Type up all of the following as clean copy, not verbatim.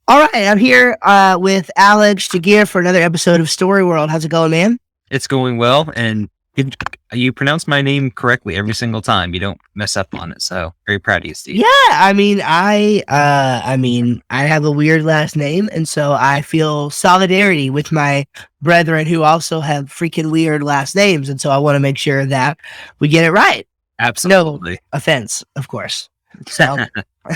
All right, I'm here with Alex Giguere for another episode of Story World. How's it going, man? It's going well, and you pronounce my name correctly every single time. You don't mess up on it, so very proud of you, Steve. Yeah, I have a weird last name, and so I feel solidarity with my brethren who also have freaking weird last names, and so I want to make sure that we get it right. Absolutely. No offense, of course. So,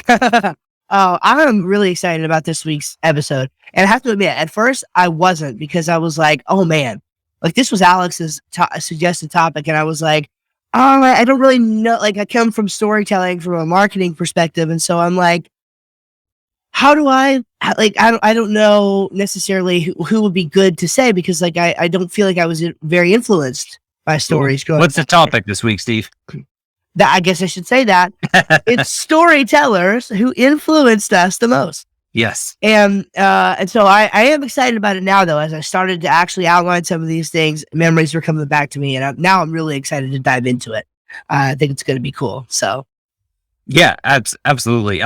oh, I'm really excited about this week's episode, and I have to admit, at first I wasn't because I was like, "Oh man, like this was Alex's suggested topic," and I was like, "Oh, I don't really know." Like, I come from storytelling from a marketing perspective, and so I'm like, "How do I don't know necessarily who would be good to say because like I don't feel like I was very influenced by stories growing What's the up." topic this week, Steve? That I guess I should say that it's storytellers who influenced us the most. Yes. And so I am excited about it now, though, as I started to actually outline some of these things, memories were coming back to me, and now I'm really excited to dive into it. I think it's going to be cool. So, Yeah, absolutely.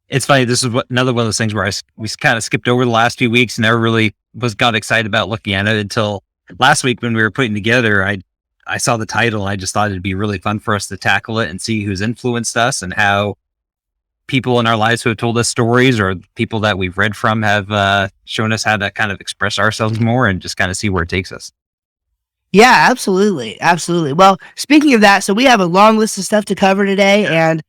It's funny. This is another one of those things where we kind of skipped over the last few weeks and never really got excited about looking at it until last week when we were putting together. I saw the title and I just thought it'd be really fun for us to tackle it and see who's influenced us and how people in our lives who have told us stories or people that we've read from have shown us how to kind of express ourselves more and just kind of see where it takes us. yeah, absolutely. Absolutely. Well, speaking of that, so we have a long list of stuff to cover today. And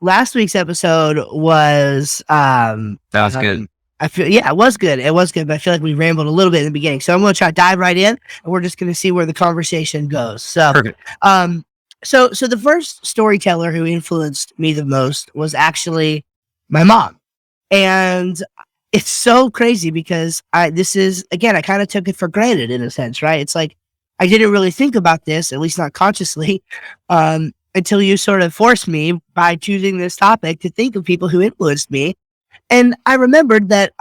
last week's episode was. That was good. I feel, yeah, it was good. It was good, but I feel like we rambled a little bit in the beginning. So I'm going to try to dive right in, and we're just going to see where the conversation goes. So, Perfect. So the first storyteller who influenced me the most was actually my mom, and it's so crazy because I kind of took it for granted in a sense, right? It's like I didn't really think about this, at least not consciously, until you sort of forced me by choosing this topic to think of people who influenced me. And I remembered that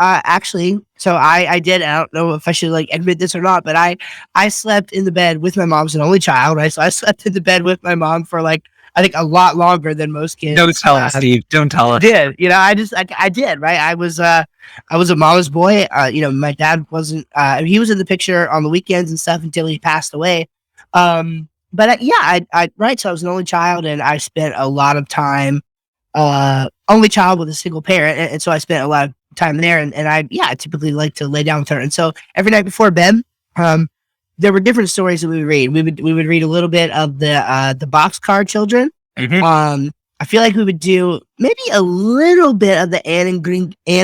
so I did. I don't know if I should like admit this or not, but I slept in the bed with my mom's an only child, right? So I slept in the bed with my mom for like I think a lot longer than most kids. Don't tell us, Steve. Don't tell us. Did I did, right? I was a mama's boy. My dad wasn't. He was in the picture on the weekends and stuff until he passed away. Right. So I was an only child, and I spent a lot of time only child with a single parent, and so I spent a lot of time there, and I typically like to lay down with her, and so every night before bed, there were different stories that we would read. We would read a little bit of the Boxcar Children. Mm-hmm. I feel like we would do maybe a little bit of the Anne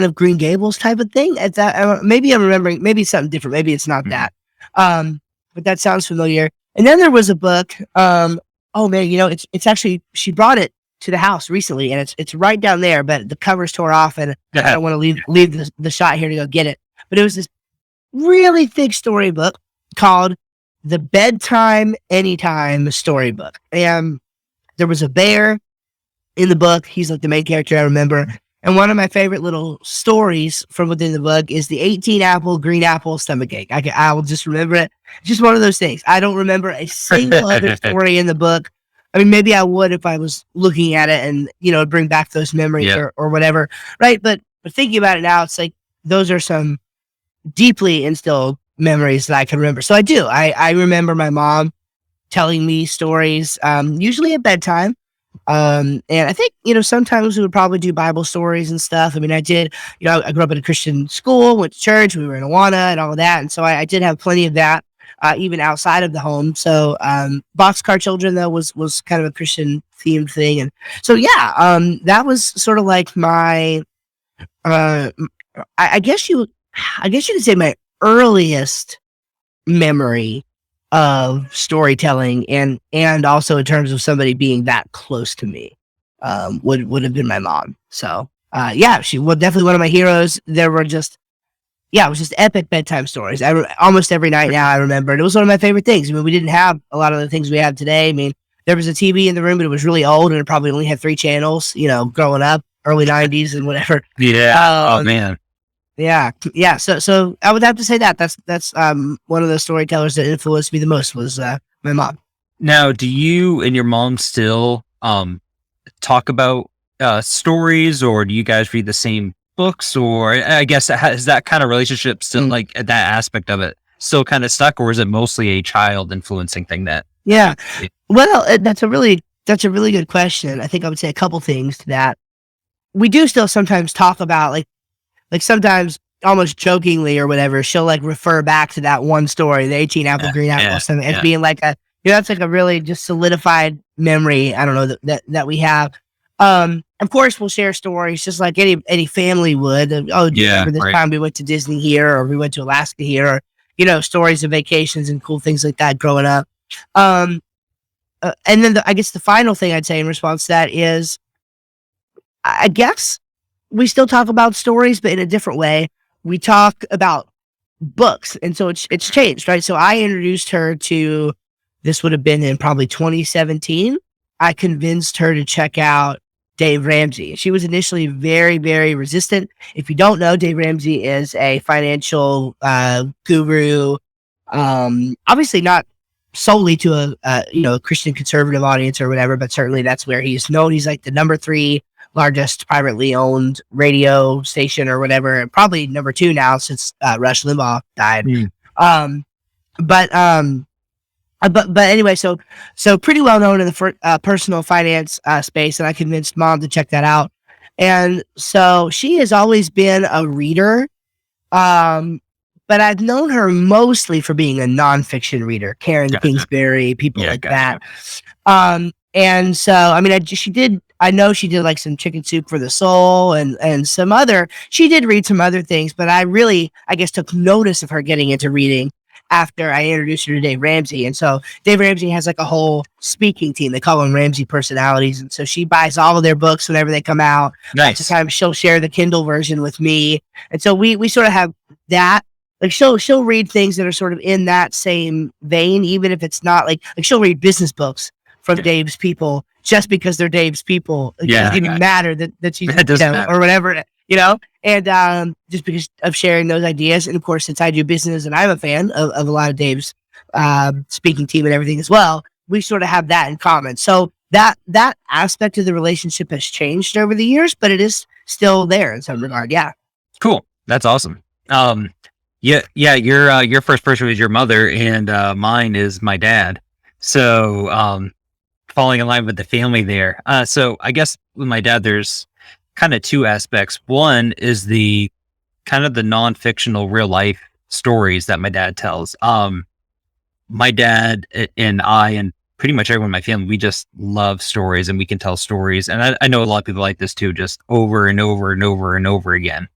of Green Gables type of thing. At that, maybe I'm remembering, maybe it's something different. Maybe it's not that, but that sounds familiar. And then there was a book. Oh man, it's actually she brought it to the house recently, and it's right down there, but the cover's tore off, and I don't want to leave the shot here to go get it. But it was this really thick storybook called The Bedtime Anytime Storybook, and there was a bear in the book. He's like the main character, I remember. And one of my favorite little stories from within the book is the 18 apple green apple stomachache. I will just remember it. It's just one of those things. I don't remember a single other story in the book. I mean, maybe I would if I was looking at it and, bring back those memories or whatever. Right. But thinking about it now, it's like, those are some deeply instilled memories that I can remember. So I do. I remember my mom telling me stories, usually at bedtime. And I think, sometimes we would probably do Bible stories and stuff. I mean, I did, I grew up in a Christian school, went to church, we were in Awana and all of that. And so I did have plenty of that. Even outside of the home. So Boxcar Children, though, was kind of a Christian themed thing. And so, that was sort of like my, I guess you could say my earliest memory of storytelling and also in terms of somebody being that close to me would have been my mom. So, she was definitely one of my heroes. There were just, it was just epic bedtime stories. Almost every night now I remember. And it was one of my favorite things. I mean, we didn't have a lot of the things we have today. I mean, there was a TV in the room, but it was really old and it probably only had 3 channels, growing up, early 90s and whatever. Yeah. Oh, man. Yeah. Yeah. So I would have to say that's one of the storytellers that influenced me the most was my mom. Now, do you and your mom still talk about stories, or do you guys read the same books, or I guess has that kind of relationship still, like that aspect of it, still kind of stuck, or is it mostly a child influencing thing that? Yeah. Well, that's a really good question. I think I would say a couple things to that. We do still sometimes talk about like sometimes almost jokingly or whatever, she'll like refer back to that one story, the 18 apple green apple, as being like that's like a really just solidified memory. I don't know that we have. Of course, we'll share stories just like any family would. Oh, do you remember this time we went to Disney here, or we went to Alaska here, or stories of vacations and cool things like that growing up. And then I guess the final thing I'd say in response to that is, I guess we still talk about stories, but in a different way. We talk about books, and so it's changed, right? So I introduced her to, this would have been in probably 2017. I convinced her to check out Dave Ramsey. She was initially very, very resistant. If you don't know, Dave Ramsey is a financial guru. Obviously not solely to a Christian conservative audience or whatever, but certainly that's where he's known. He's like the number 3 largest privately owned radio station or whatever, and probably number 2 now since Rush Limbaugh died. But anyway, so pretty well known in the personal finance space, and I convinced Mom to check that out. And so she has always been a reader, but I've known her mostly for being a nonfiction reader, Karen Kingsbury, people like that. And so, I mean, I know she did like some Chicken Soup for the Soul and some other, she did read some other things, but I guess took notice of her getting into reading after I introduced her to Dave Ramsey. And so Dave Ramsey has like a whole speaking team. They call them Ramsey personalities. And so she buys all of their books whenever they come out. Nice. Sometimes she'll share the Kindle version with me. And so we sort of have that. Like she'll read things that are sort of in that same vein, even if it's not like she'll read business books from Dave's people just because they're Dave's people. It doesn't even matter that she's or whatever, and just because of sharing those ideas. And of course, since I do business and I'm a fan of a lot of Dave's speaking team and everything as well, we sort of have that in common. So that aspect of the relationship has changed over the years, but it is still there in some regard. Yeah. Cool. That's awesome. Your first person was your mother, and mine is my dad. So falling in line with the family there. So I guess with my dad, there's kind of 2 aspects. One is the kind of the non-fictional real life stories that my dad tells. My dad and I and pretty much everyone in my family, we just love stories, and we can tell stories. And I know a lot of people like this too, just over and over and over and over again.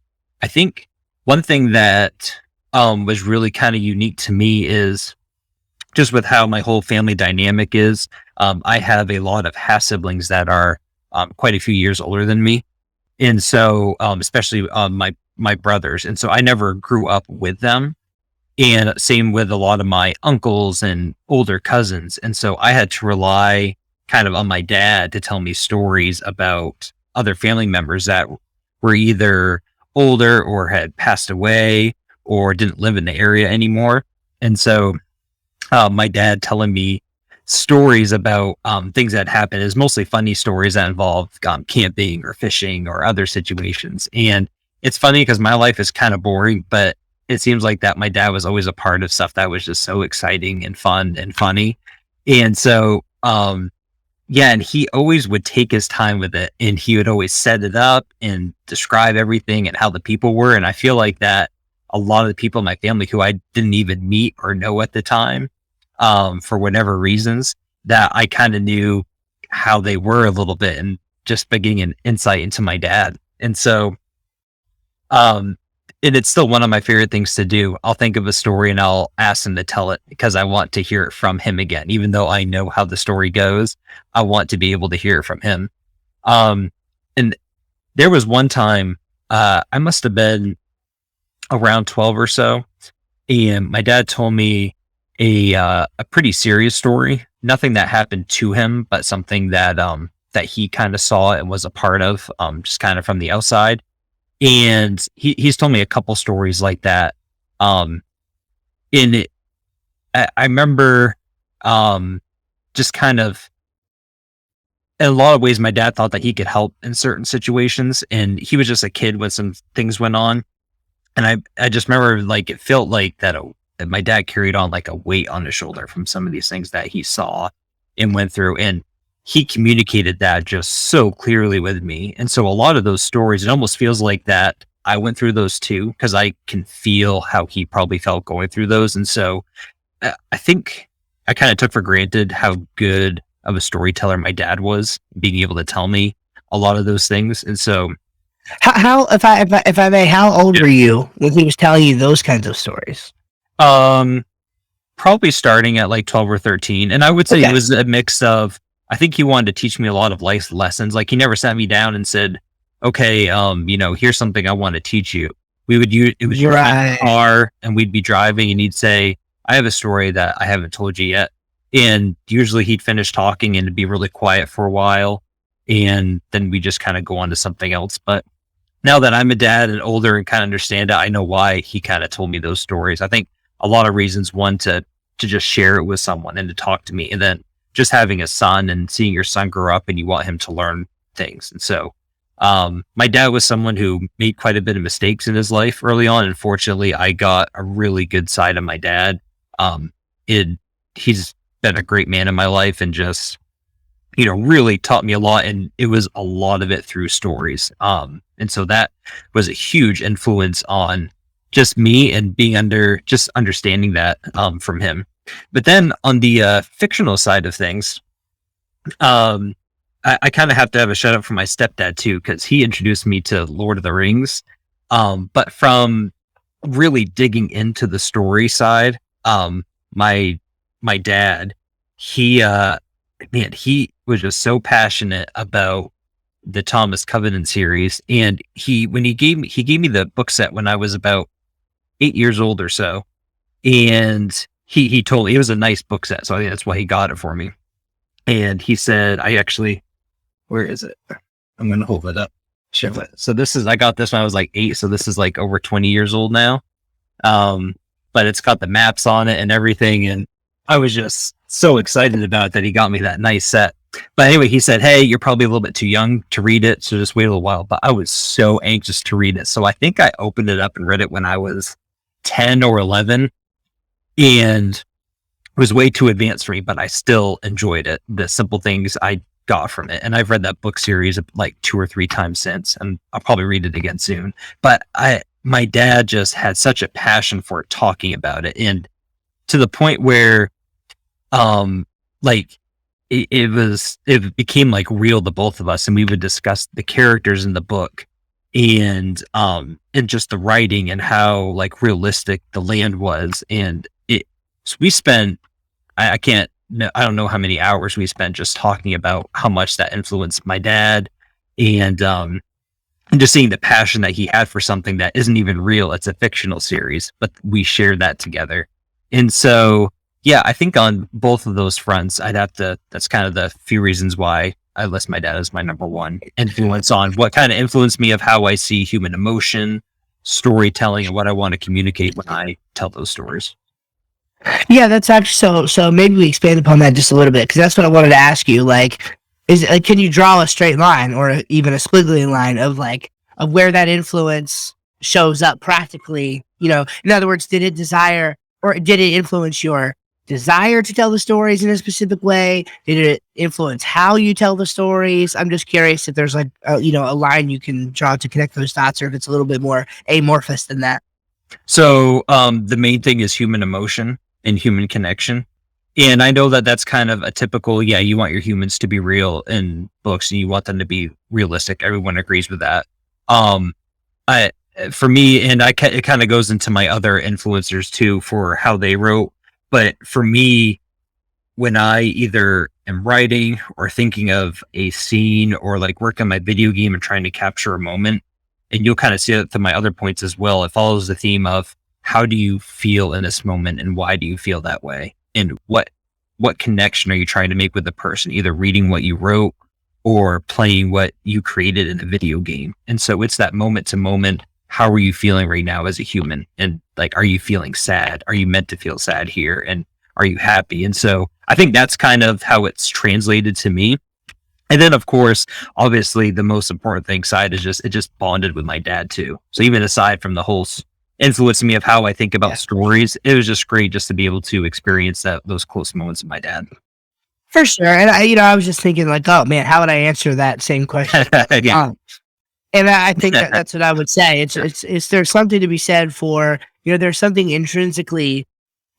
I think one thing that was really kind of unique to me is just with how my whole family dynamic is. I have a lot of half siblings that are quite a few years older than me. And so, especially my brothers. And so I never grew up with them. And same with a lot of my uncles and older cousins. And so I had to rely kind of on my dad to tell me stories about other family members that were either older or had passed away or didn't live in the area anymore. And so my dad telling me stories about things that happened is mostly funny stories that involve camping or fishing or other situations. And it's funny because my life is kind of boring, but it seems like that my dad was always a part of stuff that was just so exciting and fun and funny. And so, and he always would take his time with it, and he would always set it up and describe everything and how the people were. And I feel like that a lot of the people in my family who I didn't even meet or know at the time, for whatever reasons, that I kind of knew how they were a little bit, and just by getting an insight into my dad. And so, and it's still one of my favorite things to do. I'll think of a story and I'll ask him to tell it because I want to hear it from him again. Even though I know how the story goes, I want to be able to hear it from him. And there was one time, I must have been around 12 or so, and my dad told me a pretty serious story. Nothing that happened to him, but something that that he kind of saw and was a part of, just kind of from the outside. And he's told me a couple stories like that. I remember just kind of in a lot of ways, my dad thought that he could help in certain situations, and he was just a kid when some things went on. And I just remember like it felt like that my dad carried on like a weight on his shoulder from some of these things that he saw and went through, and he communicated that just so clearly with me. And so a lot of those stories, it almost feels like that I went through those too, because I can feel how he probably felt going through those. And so I think I kind of took for granted how good of a storyteller my dad was, being able to tell me a lot of those things. And so, how if I may, how old were you when he was telling you those kinds of stories? Probably starting at like 12 or 13. And I would say it was a mix of, I think he wanted to teach me a lot of life lessons. Like he never sat me down and said, okay, here's something I want to teach you. It was right. Car, and we'd be driving, and he'd say, I have a story that I haven't told you yet. And usually he'd finish talking and it'd be really quiet for a while. And then we just kind of go on to something else. But now that I'm a dad and older and kind of understand it, I know why he kind of told me those stories. I think a lot of reasons, one, to just share it with someone and to talk to me. And then just having a son and seeing your son grow up and you want him to learn things. And so my dad was someone who made quite a bit of mistakes in his life early on. And fortunately, I got a really good side of my dad. He's been a great man in my life and just, really taught me a lot. And it was a lot of it through stories. And so that was a huge influence on just me and being understanding that from him. But then on the fictional side of things, I kind of have to have a shout out for my stepdad too, because he introduced me to Lord of the Rings. But from really digging into the story side, my dad, he was just so passionate about the Thomas Covenant series, and he gave me the book set when I was about 8 years old or so, and he told me it was a nice book set, so I think that's why he got it for me. And he said, where is it? I'm going to hold it up. Sure. So I got this when I was like 8. So this is like over 20 years old now. But it's got the maps on it and everything. And I was just so excited about it that he got me that nice set. But anyway, he said, hey, you're probably a little bit too young to read it, so just wait a little while. But I was so anxious to read it. So I think I opened it up and read it when I was 10 or 11. And it was way too advanced for me, but I still enjoyed it. The simple things I got from it. And I've read that book series like 2 or 3 times since, and I'll probably read it again soon. But my dad just had such a passion for talking about it, and to the point where it became like real to both of us, and we would discuss the characters in the book and just the writing and how like realistic the land was. And we spent, I don't know how many hours we spent just talking about how much that influenced my dad, and just seeing the passion that he had for something that isn't even real. It's a fictional series, but we shared that together. And so, yeah, I think on both of those fronts, that's kind of the few reasons why I list my dad as my number one influence on what kind of influenced me of how I see human emotion, storytelling, and what I want to communicate when I tell those stories. Yeah, that's actually so maybe we expand upon that just a little bit, because that's what I wanted to ask you. Like, can you draw a straight line or even a squiggly line of where that influence shows up practically? In other words, did it influence your desire to tell the stories in a specific way? Did it influence how you tell the stories? I'm just curious if there's a line you can draw to connect those dots, or if it's a little bit more amorphous than that. So the main thing is human emotion and human connection. And I know that that's kind of a typical, you want your humans to be real in books and you want them to be realistic. Everyone agrees with that. For me, and it kind of goes into my other influencers too for how they wrote. But for me, when I either am writing or thinking of a scene or like work on my video game and trying to capture a moment, and you'll kind of see it to my other points as well, it follows the theme of how do you feel in this moment and why do you feel that way? And what connection are you trying to make with the person, either reading what you wrote or playing what you created in a video game? And so it's that moment to moment. How are you feeling right now as a human? And like, are you feeling sad? Are you meant to feel sad here? And are you happy? And so I think that's kind of how it's translated to me. And then, of course, obviously, the most important thing side is it just bonded with my dad too. So even aside from the whole influencing me of how I think about stories, it was just great just to be able to experience those close moments with my dad. For sure. And I was just thinking like, oh man, how would I answer that same question? And I think that's what I would say. It's there's something to be said for, there's something intrinsically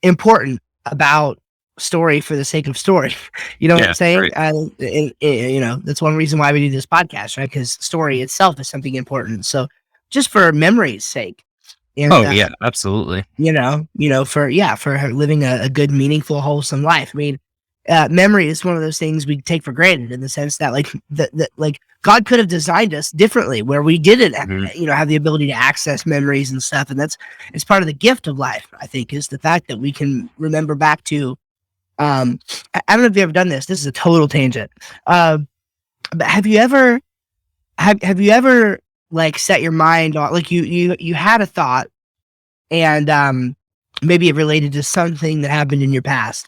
important about story for the sake of story. You know what I'm saying? Right. That's one reason why we do this podcast, right? Because story itself is something important. So just for memory's sake. And, absolutely. For living a good, meaningful, wholesome life. I mean, memory is one of those things we take for granted in the sense that like God could have designed us differently where we didn't have the ability to access memories and stuff. And it's part of the gift of life, I think, is the fact that we can remember back to, I don't know if you've ever done this. This is a total tangent. But have you ever like set your mind on, like you had a thought and maybe it related to something that happened in your past.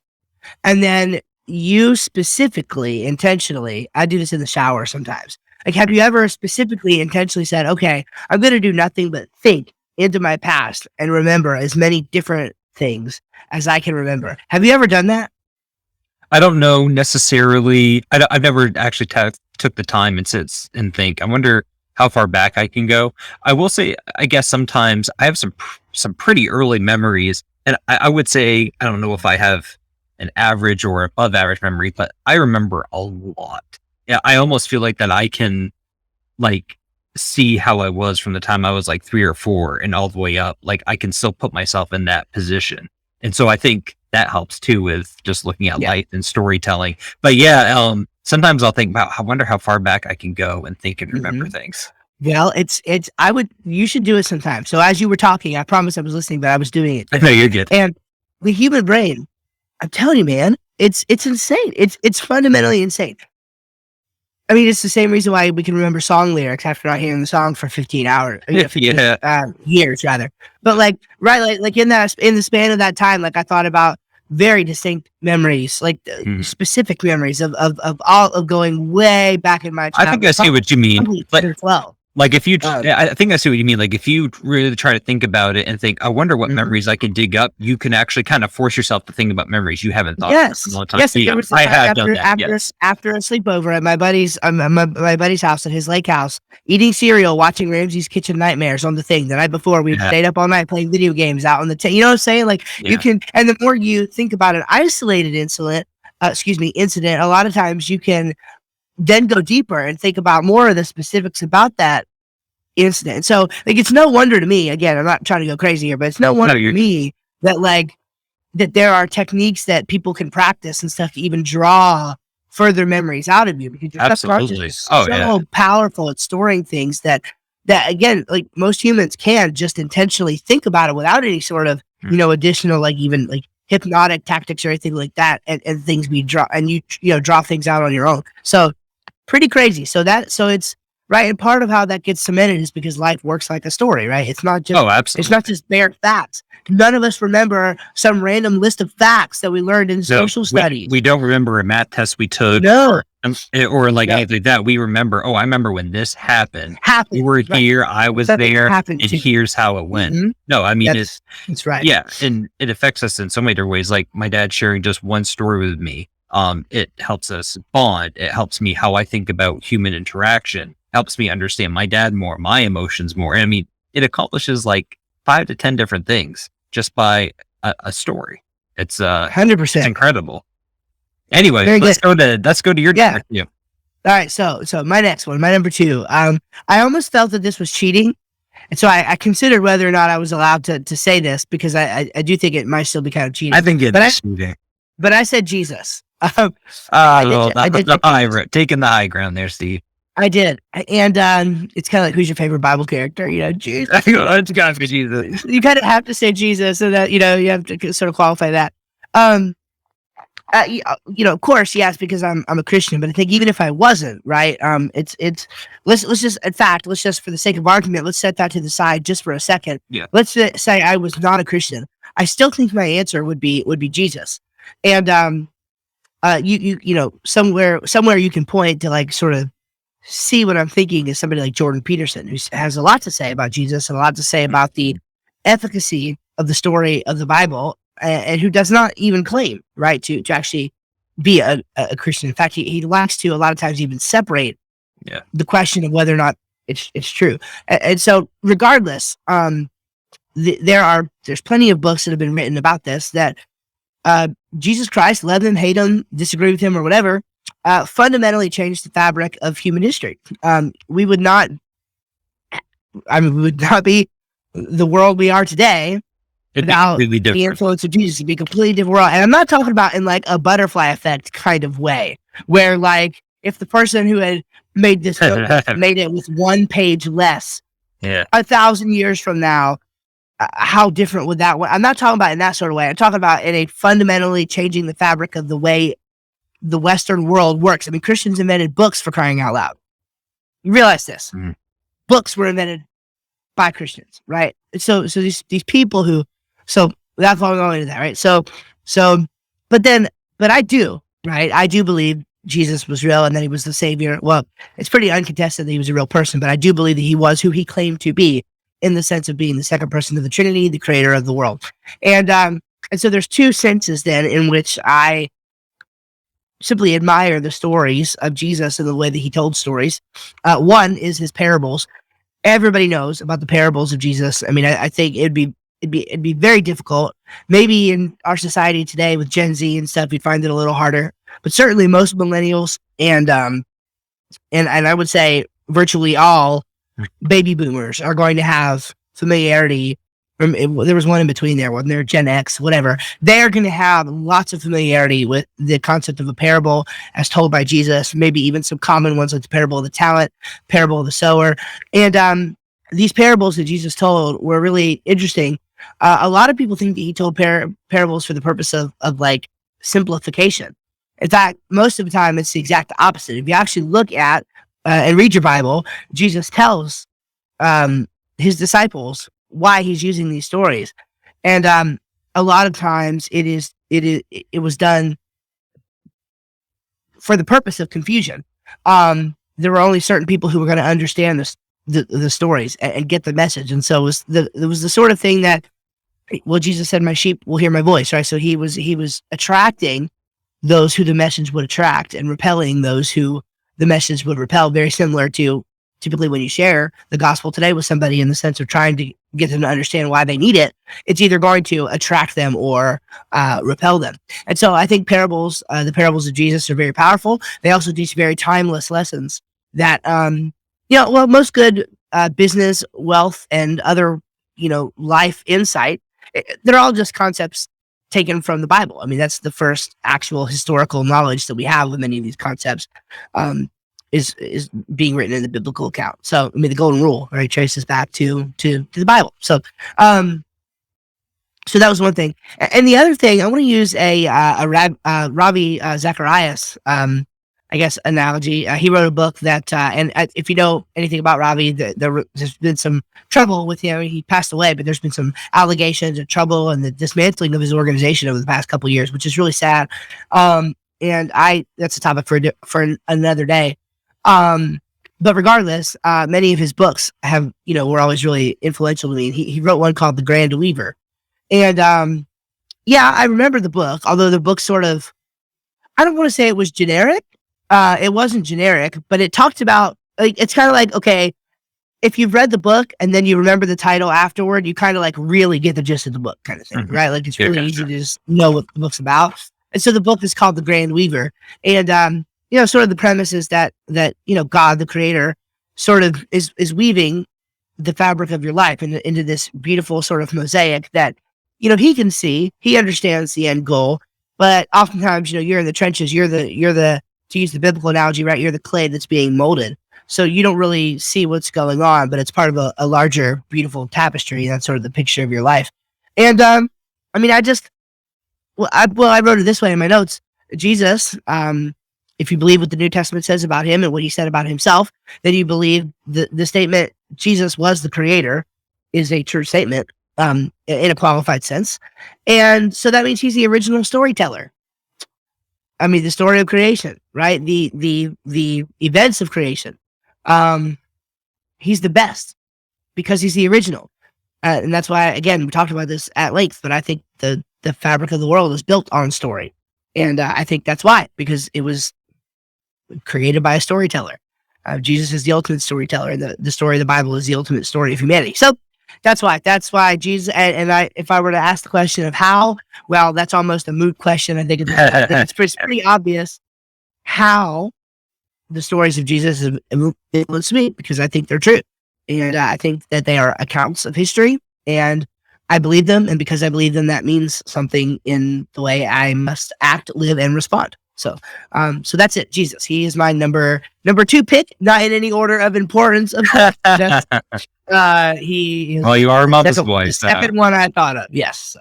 And then you specifically, intentionally, I do this in the shower sometimes. Like, have you ever specifically, intentionally said, okay, I'm going to do nothing but think into my past and remember as many different things as I can remember? Have you ever done that? I don't know necessarily. I've never actually took the time and sit and think. I wonder how far back I can go. I will say, I guess sometimes I have some pretty early memories, and I would say, I don't know if I have an average or above average memory, but I remember a lot. Yeah, I almost feel like that I can like see how I was from the time I was like 3 or 4 and all the way up. Like I can still put myself in that position. And so I think that helps too with just looking at life and storytelling. But sometimes I'll think about, I wonder how far back I can go and think and remember things. Well, you should do it sometime. So as you were talking, I promise I was listening, but I was doing it. I know you're good. And the human brain, I'm telling you, man, it's insane. It's fundamentally insane. I mean, it's the same reason why we can remember song lyrics after not hearing the song for 15 hours, years rather. But like in the span of that time, like I thought about very distinct memories, like specific memories of going way back in my childhood. I think I see what you mean. Like if you, I think I see what you mean. Like if you really try to think about it and think, I wonder what memories I can dig up, you can actually kind of force yourself to think about memories you haven't thought about in a long time. Yes, I have done that. After a sleepover at my buddy's house, at his lake house, eating cereal, watching Ramsey's Kitchen Nightmares on the thing. The night before, we stayed up all night playing video games out on the you know what I'm saying? Like you can, and the more you think about an isolated incident, a lot of times you can then go deeper and think about more of the specifics about that incident. So like, it's no wonder to me, again, I'm not trying to go crazy here, but it's no wonder to me that that there are techniques that people can practice and stuff to even draw further memories out of you, because your subconscious is so powerful at storing things that again, like most humans can just intentionally think about it without any sort of, additional, like even like hypnotic tactics or anything like that. And things we draw, and you draw things out on your own. So pretty crazy. So it's right. And part of how that gets cemented is because life works like a story, right? It's not just, it's not just bare facts. None of us remember some random list of facts that we learned in social studies. We don't remember a math test we took. No. Or like anything like that. We remember, I remember when this happened. You were here, I was there, and here's how it went. No, I mean, it's right. Yeah. And it affects us in so many different ways. Like my dad sharing just one story with me. It helps us bond. It helps me how I think about human interaction. Helps me understand my dad more, my emotions more. I mean, it accomplishes like 5 to 10 different things just by a story. It's 100%. It's incredible. Anyway, let's go to your All right, so my next one, my number 2. I almost felt that this was cheating, and so I considered whether or not I was allowed to say this, because I do think it might still be kind of cheating. I think it's cheating. But I said Jesus. Taking the high ground there, Steve. I did, and it's kind of like, who's your favorite Bible character? Jesus. It's got to be Jesus. You kind of have to say Jesus, so that you have to sort of qualify that. Of course, yes, because I'm a Christian, but I think even if I wasn't, right, let's just for the sake of argument, let's set that to the side just for a second. Yeah. Let's say I was not a Christian. I still think my answer would be Jesus. And somewhere you can point to like sort of see what I'm thinking is somebody like Jordan Peterson, who has a lot to say about Jesus and a lot to say about the efficacy of the story of the Bible, and who does not even claim, right, to actually be a Christian. In fact, he likes to a lot of times even separate the question of whether or not it's true. And so regardless, there's plenty of books that have been written about this, that Jesus Christ, love him, hate him, disagree with him, or whatever, fundamentally changed the fabric of human history. We would not be the world we are today without the influence of Jesus. It'd be a completely different world. And I'm not talking about in like a butterfly effect kind of way, where like if the person who had made this book made it with 1 page less, 1,000 years from now, how different would that? I'm not talking about in that sort of way. I'm talking about in a fundamentally changing the fabric of the way the Western world works. I mean, Christians invented books, for crying out loud. You realize this? Mm. Books were invented by Christians, right? So these people who, so that's why I'm going into that, right? But I do, right? I do believe Jesus was real and that he was the savior. Well, it's pretty uncontested that he was a real person, but I do believe that he was who he claimed to be, in the sense of being the second person of the Trinity, the creator of the world. And so there's 2 senses then in which I simply admire the stories of Jesus and the way that he told stories. One is his parables. Everybody knows about the parables of Jesus. I mean, I think it'd be very difficult. Maybe in our society today with Gen Z and stuff, you'd find it a little harder. But certainly most millennials and I would say virtually all baby boomers are going to have familiarity. There was one in between there, wasn't there? Gen X, whatever. They're going to have lots of familiarity with the concept of a parable as told by Jesus, maybe even some common ones like the parable of the talent, parable of the sower. And these parables that Jesus told were really interesting. A lot of people think that he told parables for the purpose of like simplification. In fact, most of the time it's the exact opposite. If you actually look at and read your Bible, Jesus tells his disciples why he's using these stories, and a lot of times it was done for the purpose of confusion. There were only certain people who were going to understand the stories and get the message, and so it was the sort of thing that, well, Jesus said, "My sheep will hear my voice," right? So he was attracting those who the message would attract and repelling those who the message would repel. Very similar to typically when you share the gospel today with somebody, in the sense of trying to get them to understand why they need it, it's either going to attract them or repel them. And so I think parables, the parables of Jesus, are very powerful. They also teach very timeless lessons that, most good business, wealth, and other, life insight, they're all just concepts taken from the Bible. I mean, that's the first actual historical knowledge that we have of many of these concepts. Is being written in the biblical account. So, I mean, the golden rule, right, traces back to the Bible. So, so that was one thing. And the other thing, I want to use a Ravi Zacharias, I guess, analogy. He wrote a book that, and if you know anything about Ravi, there's been some trouble with him. He passed away, but there's been some allegations of trouble and the dismantling of his organization over the past couple of years, which is really sad. And that's a topic for another day. But regardless, many of his books were always really influential to me. He wrote one called The Grand Weaver. And, I remember the book, although the book sort of, I don't want to say it was generic. It wasn't generic, but it talked about, like, it's kind of like, okay, if you've read the book and then you remember the title afterward, you kind of like really get the gist of the book kind of thing, right? Like, it's really easy to just know what the book's about. And so the book is called The Grand Weaver. And, sort of the premise is that God, the creator, sort of is weaving the fabric of your life into this beautiful sort of mosaic that, he can see, he understands the end goal, but oftentimes, you're in the trenches, you're the, to use the biblical analogy, right? You're the clay that's being molded. So you don't really see what's going on, but it's part of a larger, beautiful tapestry. That's sort of the picture of your life. And, I wrote it this way in my notes. Jesus, if you believe what the New Testament says about him and what he said about himself, then you believe the statement Jesus was the creator is a true statement in a qualified sense. And so that means he's the original storyteller. the story of creation, right? The events of creation. He's the best because he's the original. And that's why, again, we talked about this at length, but I think the fabric of the world is built on story. And I think that's why, because it was created by a storyteller. Jesus is the ultimate storyteller, and the story of the Bible is the ultimate story of humanity. So that's why Jesus, and if I were to ask the question of how, well, that's almost a moot question. I think it's pretty obvious how the stories of Jesus have influenced me, because I think they're true. And I think that they are accounts of history, and I believe them. And because I believe them, that means something in the way I must act, live, and respond. So that's it. Jesus. He is my number 2 pick, not in any order of importance. He is, well, you are a mother's boy. The second one I thought of. Yes.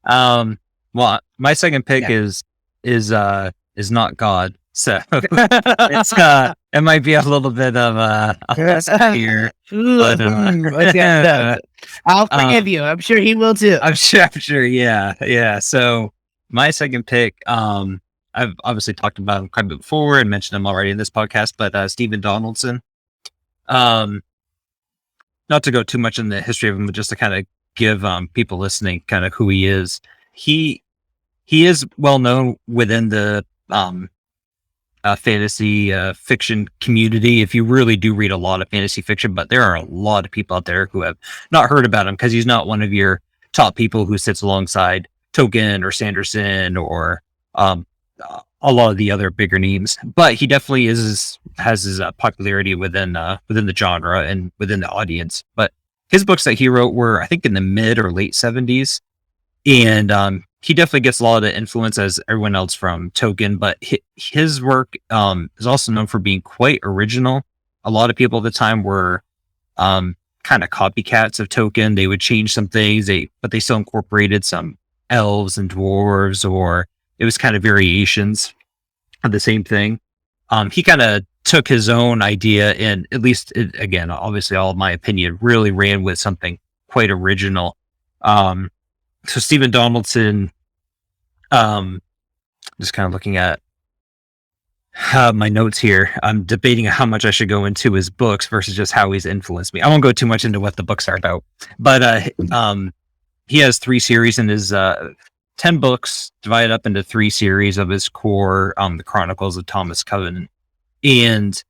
Well, my second pick is not God. So it's it might be a little bit of here. I'll forgive you. I'm sure he will too. I'm sure. Yeah. So my second pick, I've obviously talked about him quite a bit before and mentioned him already in this podcast, but Stephen Donaldson. Not to go too much in the history of him, but just to kind of give people listening kind of who he is. He is well known within the fantasy fiction community. If you really do read a lot of fantasy fiction, but there are a lot of people out there who have not heard about him because he's not one of your top people who sits alongside Tolkien or Sanderson or a lot of the other bigger names. But he definitely has his popularity within the genre and within the audience. But his books that he wrote were, I think, in the mid or late 70s, and he definitely gets a lot of the influence as everyone else from Tolkien, but his work is also known for being quite original. A lot of people at the time were kind of copycats of Tolkien. They would change some things, but they still incorporated some elves and dwarves, or it was kind of variations of the same thing. He kind of took his own idea and, at least, again, obviously all of my opinion, really ran with something quite original. So Stephen Donaldson, just kind of looking at my notes here, I'm debating how much I should go into his books versus just how he's influenced me. I won't go too much into what the books are about, but he has 3 series in his 10 books divided up into 3 series of his core, the Chronicles of Thomas Covenant. And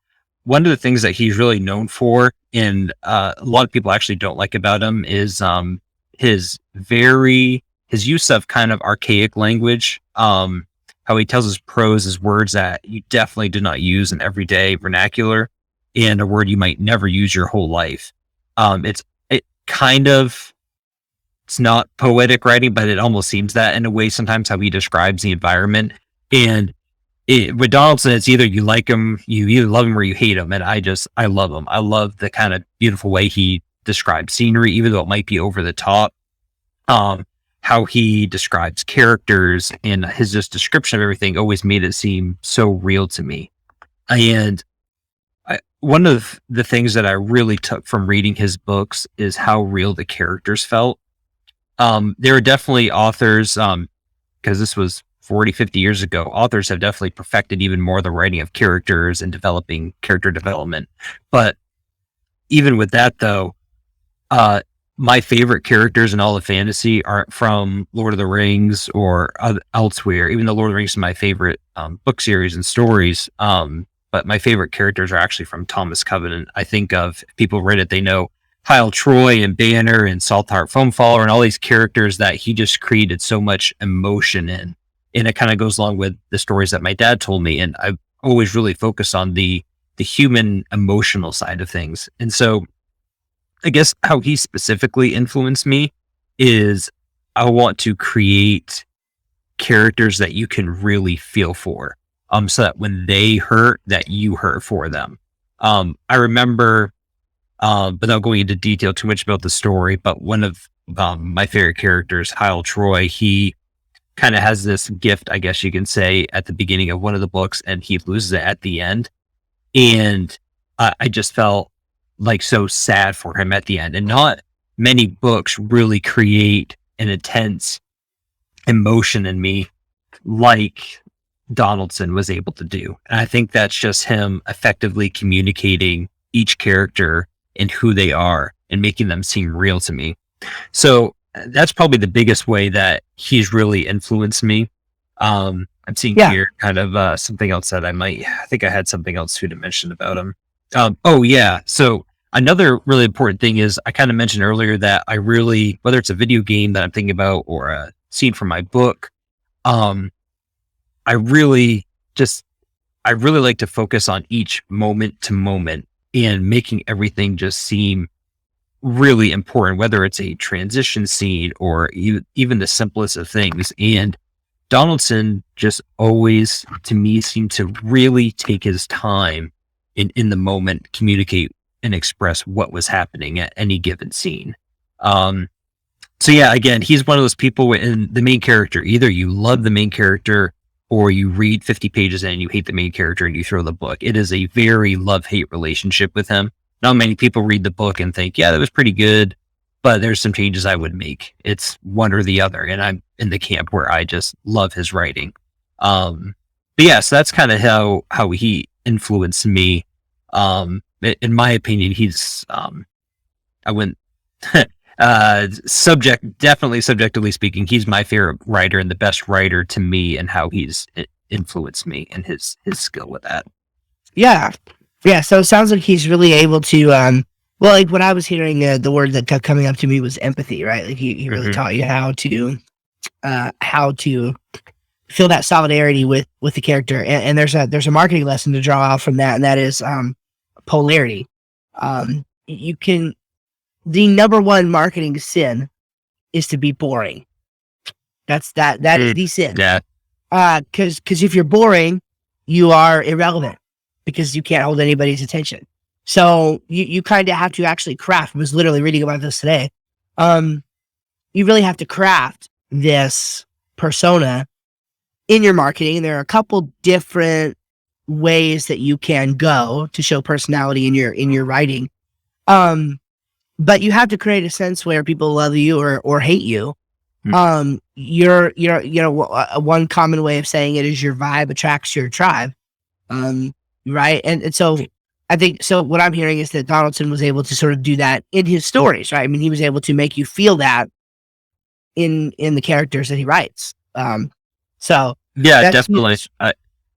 one of the things that he's really known for, and a lot of people actually don't like about him, is his use of kind of archaic language, how he tells his prose as words that you definitely do not use in everyday vernacular, and a word you might never use your whole life. It's not poetic writing, but it almost seems that in a way sometimes, how he describes the environment. And with Donaldson, it's either you like him, you either love him or you hate him. And I love him. I love the kind of beautiful way he describes scenery, even though it might be over the top. How he describes characters, and his just description of everything always made it seem so real to me. And one of the things that I really took from reading his books is how real the characters felt. There are definitely authors, because this was 40, 50 years ago, authors have definitely perfected even more the writing of characters and developing character development. But even with that, though, my favorite characters in all of fantasy aren't from Lord of the Rings or elsewhere, even though Lord of the Rings is my favorite book series and stories. But my favorite characters are actually from Thomas Covenant. I think of, if people read it, they know Kyle Troy and Banner and Saltheart Foamfaller and all these characters that he just created so much emotion in. And it kind of goes along with the stories that my dad told me. And I've always really focused on the human emotional side of things. And so I guess how he specifically influenced me is I want to create characters that you can really feel for, so that when they hurt, that you hurt for them. I remember, without going into detail too much about the story, but one of my favorite characters, Kyle Troy, he kind of has this gift, I guess you can say, at the beginning of one of the books, and he loses it at the end. And I just felt like so sad for him at the end. And not many books really create an intense emotion in me like Donaldson was able to do. And I think that's just him effectively communicating each character and who they are and making them seem real to me. So that's probably the biggest way that he's really influenced me. I'm seeing here kind of something else that I think I had something else too to mention about him. Oh yeah. So another really important thing is I kind of mentioned earlier that I really, whether it's a video game that I'm thinking about or a scene from my book, I really like to focus on each moment to moment and making everything just seem really important, whether it's a transition scene or even the simplest of things. And Donaldson just always, to me, seemed to really take his time in the moment, communicate and express what was happening at any given scene. So yeah, again, he's one of those people in the main character. Either you love the main character or you read 50 pages and you hate the main character and you throw the book. It is a very love-hate relationship with him. Not many people read the book and think, yeah, that was pretty good, but there's some changes I would make. It's one or the other. And I'm in the camp where I just love his writing. But yeah, so that's kind of how he influenced me. In my opinion, he's, I wouldn't, definitely subjectively speaking, he's my favorite writer and the best writer to me, and how he's influenced me and his skill with that. Yeah. So it sounds like he's really able to, well, like when I was hearing the word that kept coming up to me was empathy, right? Like he really taught you how to feel that solidarity with the character. And there's a marketing lesson to draw out from that. And that is, polarity. The number one marketing sin is to be boring. That is the sin. Yeah. Cause if you're boring, you are irrelevant because you can't hold anybody's attention. So you kind of have to actually craft. I was literally reading about this today. You really have to craft this persona in your marketing. There are a couple different ways that you can go to show personality in your writing. But you have to create a sense where people love you or hate you. You're one common way of saying it is your vibe attracts your tribe. Right. And so I think, so what I'm hearing is that Donaldson was able to sort of do that in his stories, right? I mean, he was able to make you feel that in the characters that he writes. So yeah, definitely.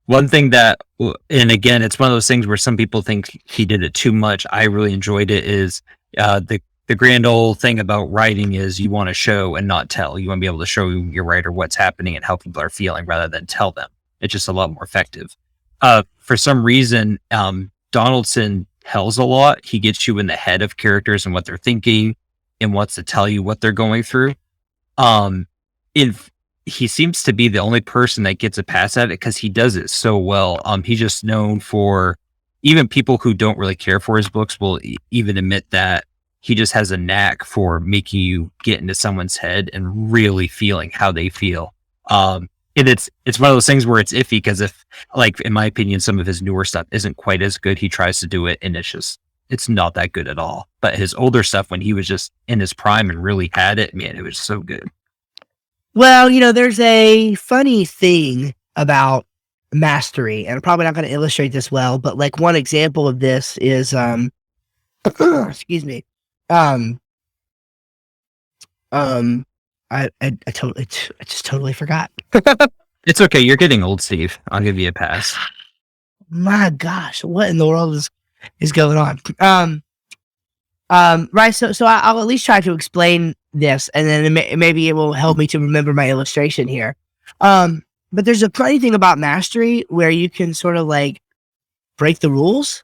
One thing that, and again, it's one of those things where some people think he did it too much. I really enjoyed it. Is the grand old thing about writing is you want to show and not tell. You want to be able to show your writer what's happening and how people are feeling rather than tell them. It's just a lot more effective. For some reason, Donaldson tells a lot. He gets you in the head of characters and what they're thinking and wants to tell you what they're going through. He seems to be the only person that gets a pass at it because he does it so well. He's just known for, even people who don't really care for his books will even admit that he just has a knack for making you get into someone's head and really feeling how they feel. And it's one of those things where it's iffy because if, like, in my opinion, some of his newer stuff isn't quite as good, he tries to do it and it's not that good at all. But his older stuff, when he was just in his prime and really had it, man, it was so good. Well, there's a funny thing about mastery, and I'm probably not going to illustrate this well, but like one example of this is, excuse me. I just totally forgot. It's okay. You're getting old, Steve. I'll give you a pass. My gosh, what in the world is going on? Right. So I'll at least try to explain this, and then maybe it will help me to remember my illustration here. But there's a funny thing about mastery where you can sort of like break the rules,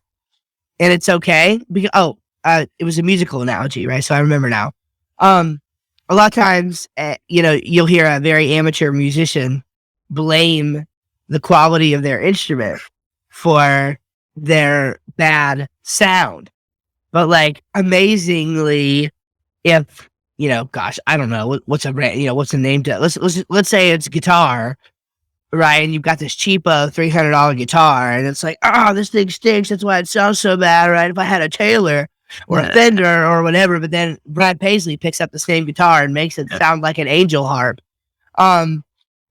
and it's okay because it was a musical analogy, right? So I remember now. A lot of times, you'll hear a very amateur musician blame the quality of their instrument for their bad sound. But like amazingly, if gosh, I don't know what's a name to let's say it's guitar, right? And you've got this cheapo $300 guitar, and it's like, this thing stinks. That's why it sounds so bad, right? If I had a Taylor or a Fender or whatever, but then Brad Paisley picks up the same guitar and makes it sound like an angel harp.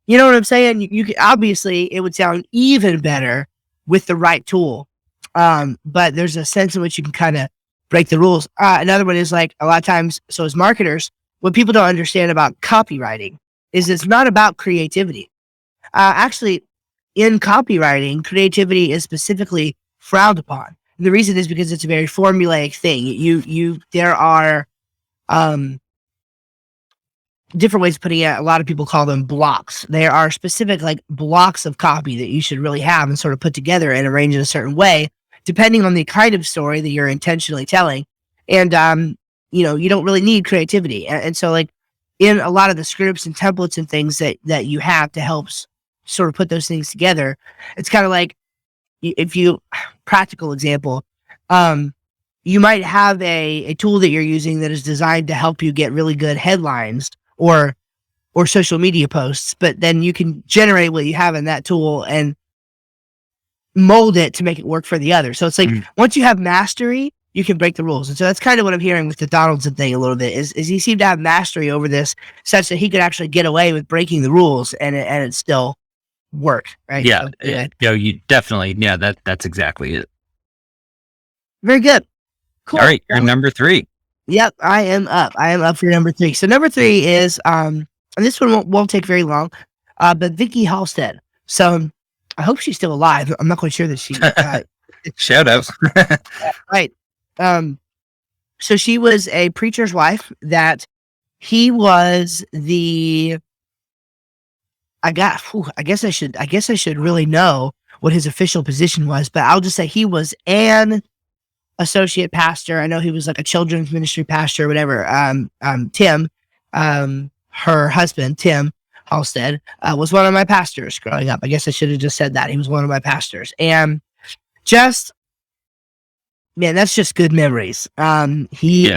You know what I'm saying? You could, obviously it would sound even better with the right tool. But there's a sense in which you can kind of break the rules. Another one is like a lot of times, so as marketers, what people don't understand about copywriting is it's not about creativity. Actually, in copywriting, creativity is specifically frowned upon. And the reason is because it's a very formulaic thing. There are different ways of putting it. A lot of people call them blocks. There are specific like blocks of copy that you should really have and sort of put together and arrange in a certain way, depending on the kind of story that you're intentionally telling. And you don't really need creativity. And so like in a lot of the scripts and templates and things that you have to help sort of put those things together, it's kind of like if you practical example, you might have a tool that you're using that is designed to help you get really good headlines or social media posts, but then you can generate what you have in that tool and mold it to make it work for the other. So it's like once you have mastery, you can break the rules. And so that's kind of what I'm hearing with the Donaldson thing a little bit is he seemed to have mastery over this such that he could actually get away with breaking the rules and it still worked, right? Yeah. So, you definitely, that's exactly it. Very good. Cool. All right. You're number 3. Yep, I am up. I am up for number 3. So number 3 is and this one won't take very long, but Vicky Halstead. So I hope she's still alive. I'm not quite sure that she. Shout out. Right. So she was a preacher's wife that he was the. I guess I should really know what his official position was, but I'll just say he was an associate pastor. I know he was like a children's ministry pastor or whatever. Tim, her husband, Tim Halstead, was one of my pastors growing up. I guess I should have just said that. He was one of my pastors. And just, man, that's just good memories. He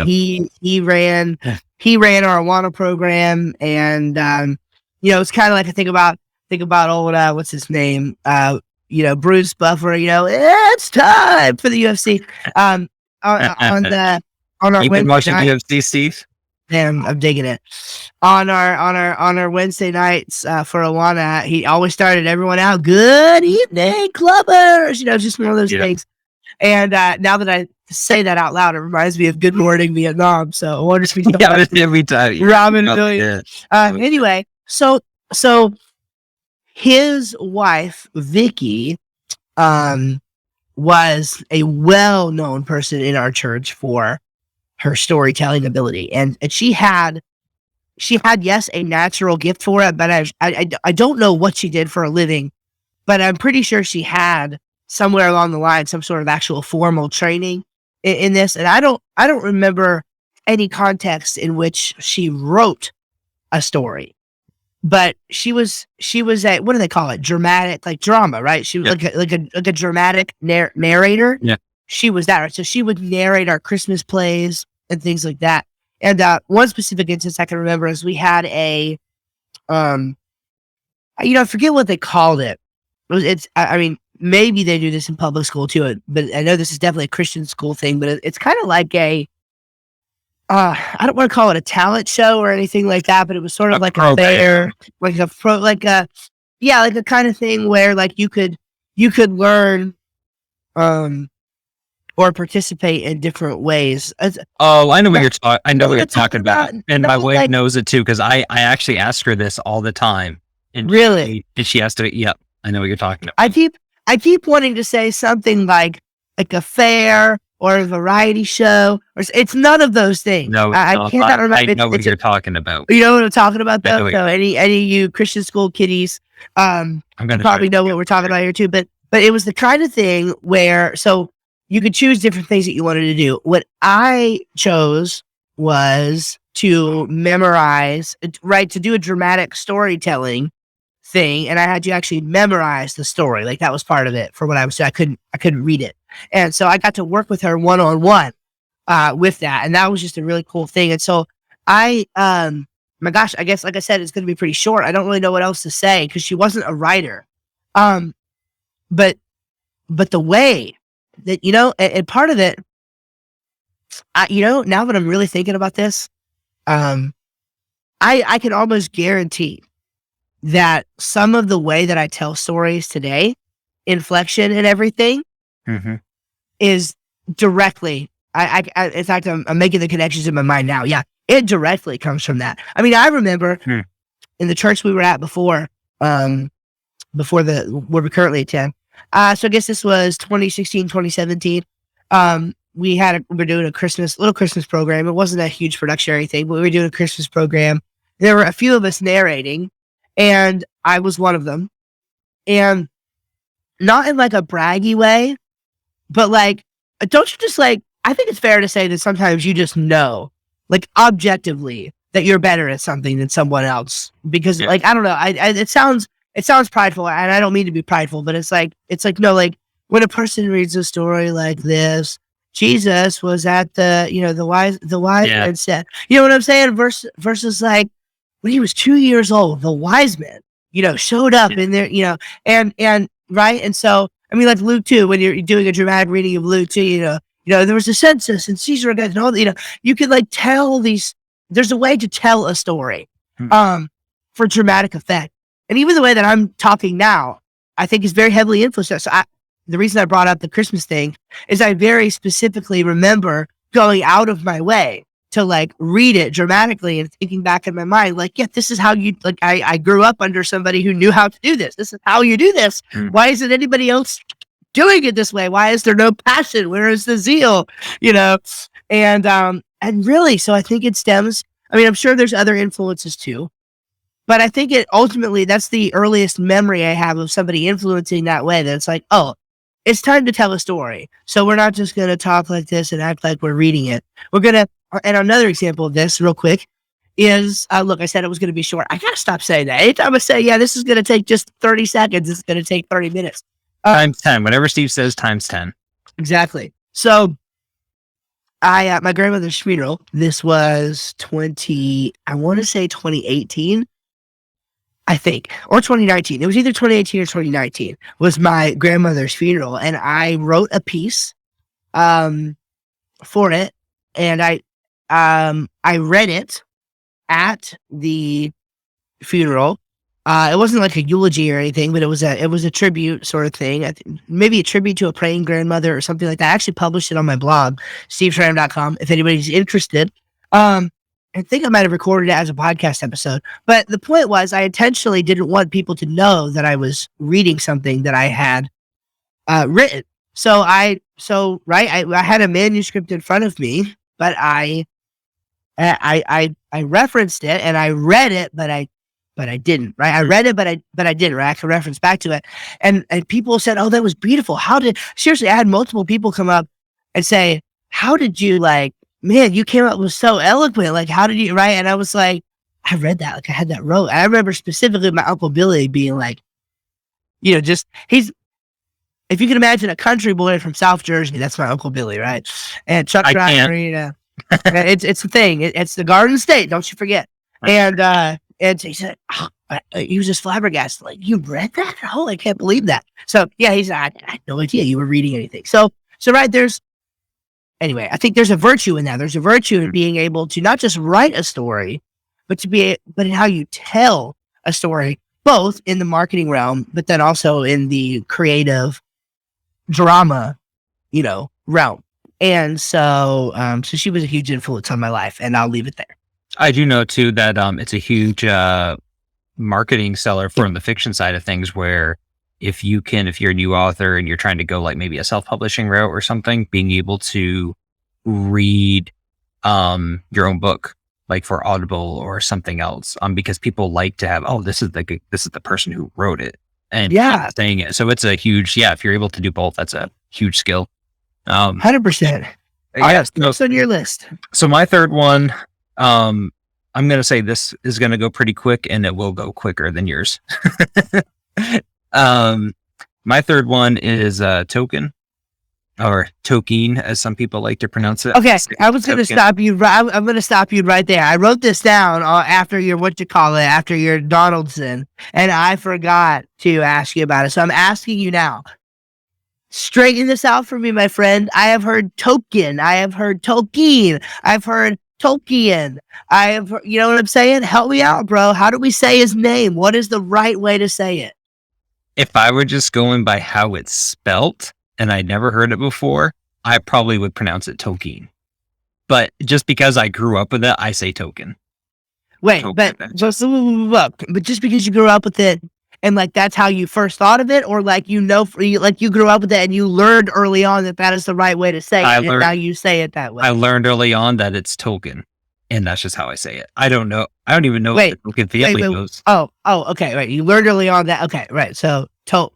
ran our Awana program, and it's kind of like I think about old what's his name? Bruce Buffer, it's time for the UFC. On our You've been watching UFC, Steve? Man, I'm digging it. On our Wednesday nights for Awana, he always started everyone out. Good evening, clubbers. Just one of those things. And now that I say that out loud, it reminds me of Good Morning Vietnam. So I wonder if we every time. Ramen Williams. Anyway, so his wife, Vicky, was a well-known person in our church for her storytelling ability. And she had, yes, a natural gift for it, but I don't know what she did for a living, but I'm pretty sure she had somewhere along the line some sort of actual formal training in this. And I don't remember any context in which she wrote a story. But she was a, what do they call it? Dramatic, like drama, right? She was like a dramatic narrator. Yeah. She was that, right? So she would narrate our Christmas plays and things like that. And one specific instance I can remember is we had a, I forget what they called it. I mean, maybe they do this in public school too, but I know this is definitely a Christian school thing. But it's kind of like a, I don't want to call it a talent show or anything like that, but it was sort of like a fair, like a kind of thing where like you could learn, or participate in different ways. I know what you're talking. I know what you're talking about, and my wife knows it too because I actually ask her this all the time. And really, she has to. Yep, I know what you're talking about. I keep wanting to say something like a fair or a variety show, or it's none of those things. No, I cannot remember. I know what you're talking about. You know what I'm talking about, though. So any of you Christian school kiddies, I'm gonna probably know what we're talking about here too. But it was the kind of thing where so you could choose different things that you wanted to do. What I chose was to memorize, right, to do a dramatic storytelling thing, and I had to actually memorize the story. Like that was part of it for what I was doing. I couldn't read it. And so I got to work with her one-on-one with that. And that was just a really cool thing. And so my gosh, I guess, like I said, it's going to be pretty short. I don't really know what else to say because she wasn't a writer. But the way that, and part of it, now that I'm really thinking about this, I can almost guarantee that some of the way that I tell stories today, inflection and everything, is directly. In fact, I'm making the connections in my mind now. Yeah, it directly comes from that. I mean, I remember in the church we were at before where we currently attend. So I guess this was 2016, 2017. We're doing a little Christmas program. It wasn't a huge production or anything, but we were doing a Christmas program. There were a few of us narrating, and I was one of them. And not in like a braggy way, but like, don't you just like, I think it's fair to say that sometimes you just know, like objectively, that you're better at something than someone else. Because like, I don't know, it sounds prideful, and I don't mean to be prideful, but it's like, no, like when a person reads a story like this, Jesus was at the wise man said, you know what I'm saying? Versus like when he was 2 years old, the wise men, showed up in there, and right. And so, I mean, like Luke 2, when you're doing a dramatic reading of Luke 2, there was a census and Caesar and all that, you could like tell there's a way to tell a story, for dramatic effect. And even the way that I'm talking now, I think is very heavily influenced. So the reason I brought up the Christmas thing is I very specifically remember going out of my way to like read it dramatically and thinking back in my mind, like, yeah, this is how I grew up under somebody who knew how to do this. This is how you do this. Why isn't anybody else doing it this way? Why is there no passion? Where is the zeal? And really, so I think it stems, I mean, I'm sure there's other influences too, but I think ultimately that's the earliest memory I have of somebody influencing that way, that it's like, oh, it's time to tell a story. So we're not just going to talk like this and act like we're reading it. We're going to, and another example of this real quick is, look, I said it was going to be short. I got to stop saying that. Anytime I say, yeah, this is going to take just 30 seconds, it's going to take 30 minutes. Times 10. Whatever Steve says, times 10. Exactly. So my grandmother's funeral, this was 2018. I think, or 2019. It was either 2018 or 2019 was my grandmother's funeral. And I wrote a piece, for it. And I read it at the funeral. It wasn't like a eulogy or anything, but it was a tribute sort of thing. Maybe a tribute to a praying grandmother or something like that. I actually published it on my blog, steveschramm.com, if anybody's interested. I think I might have recorded it as a podcast episode, but the point was I intentionally didn't want people to know that I was reading something that I had written. So I had a manuscript in front of me, but I referenced it and I read it, but I didn't, right? I read it, but I didn't, right? I could reference back to it. And people said, oh, that was beautiful. Seriously, I had multiple people come up and say, how did you man, you came up with so eloquent. Like, how did you, right? And I was like, I read that. Like, I had that wrote. I remember specifically my Uncle Billy being like, if you can imagine a country boy from South Jersey, that's my Uncle Billy, right? And Chuck Driver, it's the thing. It's the Garden State, don't you forget. And he said, he was just flabbergasted. Like, you read that? Oh, I can't believe that. So yeah, he said, I had no idea you were reading anything. So right, anyway, I think there's a virtue in that. There's a virtue in being able to not just write a story, but in how you tell a story, both in the marketing realm, but then also in the creative drama, realm. And so, so she was a huge influence on my life, and I'll leave it there. I do know too that it's a huge marketing seller from the fiction side of things, where if you're a new author and you're trying to go like maybe a self-publishing route or something, being able to read your own book, like for Audible or something else, because people like to have, oh, this is the person who wrote it, and saying it. So it's a huge, if you're able to do both, that's a huge skill. 100%. What's on your list? So my third one, I'm going to say this is going to go pretty quick, and it will go quicker than yours. My third one is token, or Tolkien, as some people like to pronounce it. Okay, I was going to stop you. I'm going to stop you right there. I wrote this down after your Donaldson, and I forgot to ask you about it. So I'm asking you now. Straighten this out for me, my friend. I have heard Tolkien. I have heard Tolkien. I've heard Tolkien. You know what I'm saying? Help me out, bro. How do we say his name? What is the right way to say it? If I were just going by how it's spelt, and I'd never heard it before, I probably would pronounce it Tolkien. But just because I grew up with it, I say Token. Wait, but just because you grew up with it, and like that's how you first thought of it, or like you grew up with it and you learned early on that is the right way to say it, and now you say it that way. I learned early on that it's Token, and that's just how I say it. I don't know. I don't even know if the Token family knows. Oh, okay, right. You learned early on that. Okay, right. So so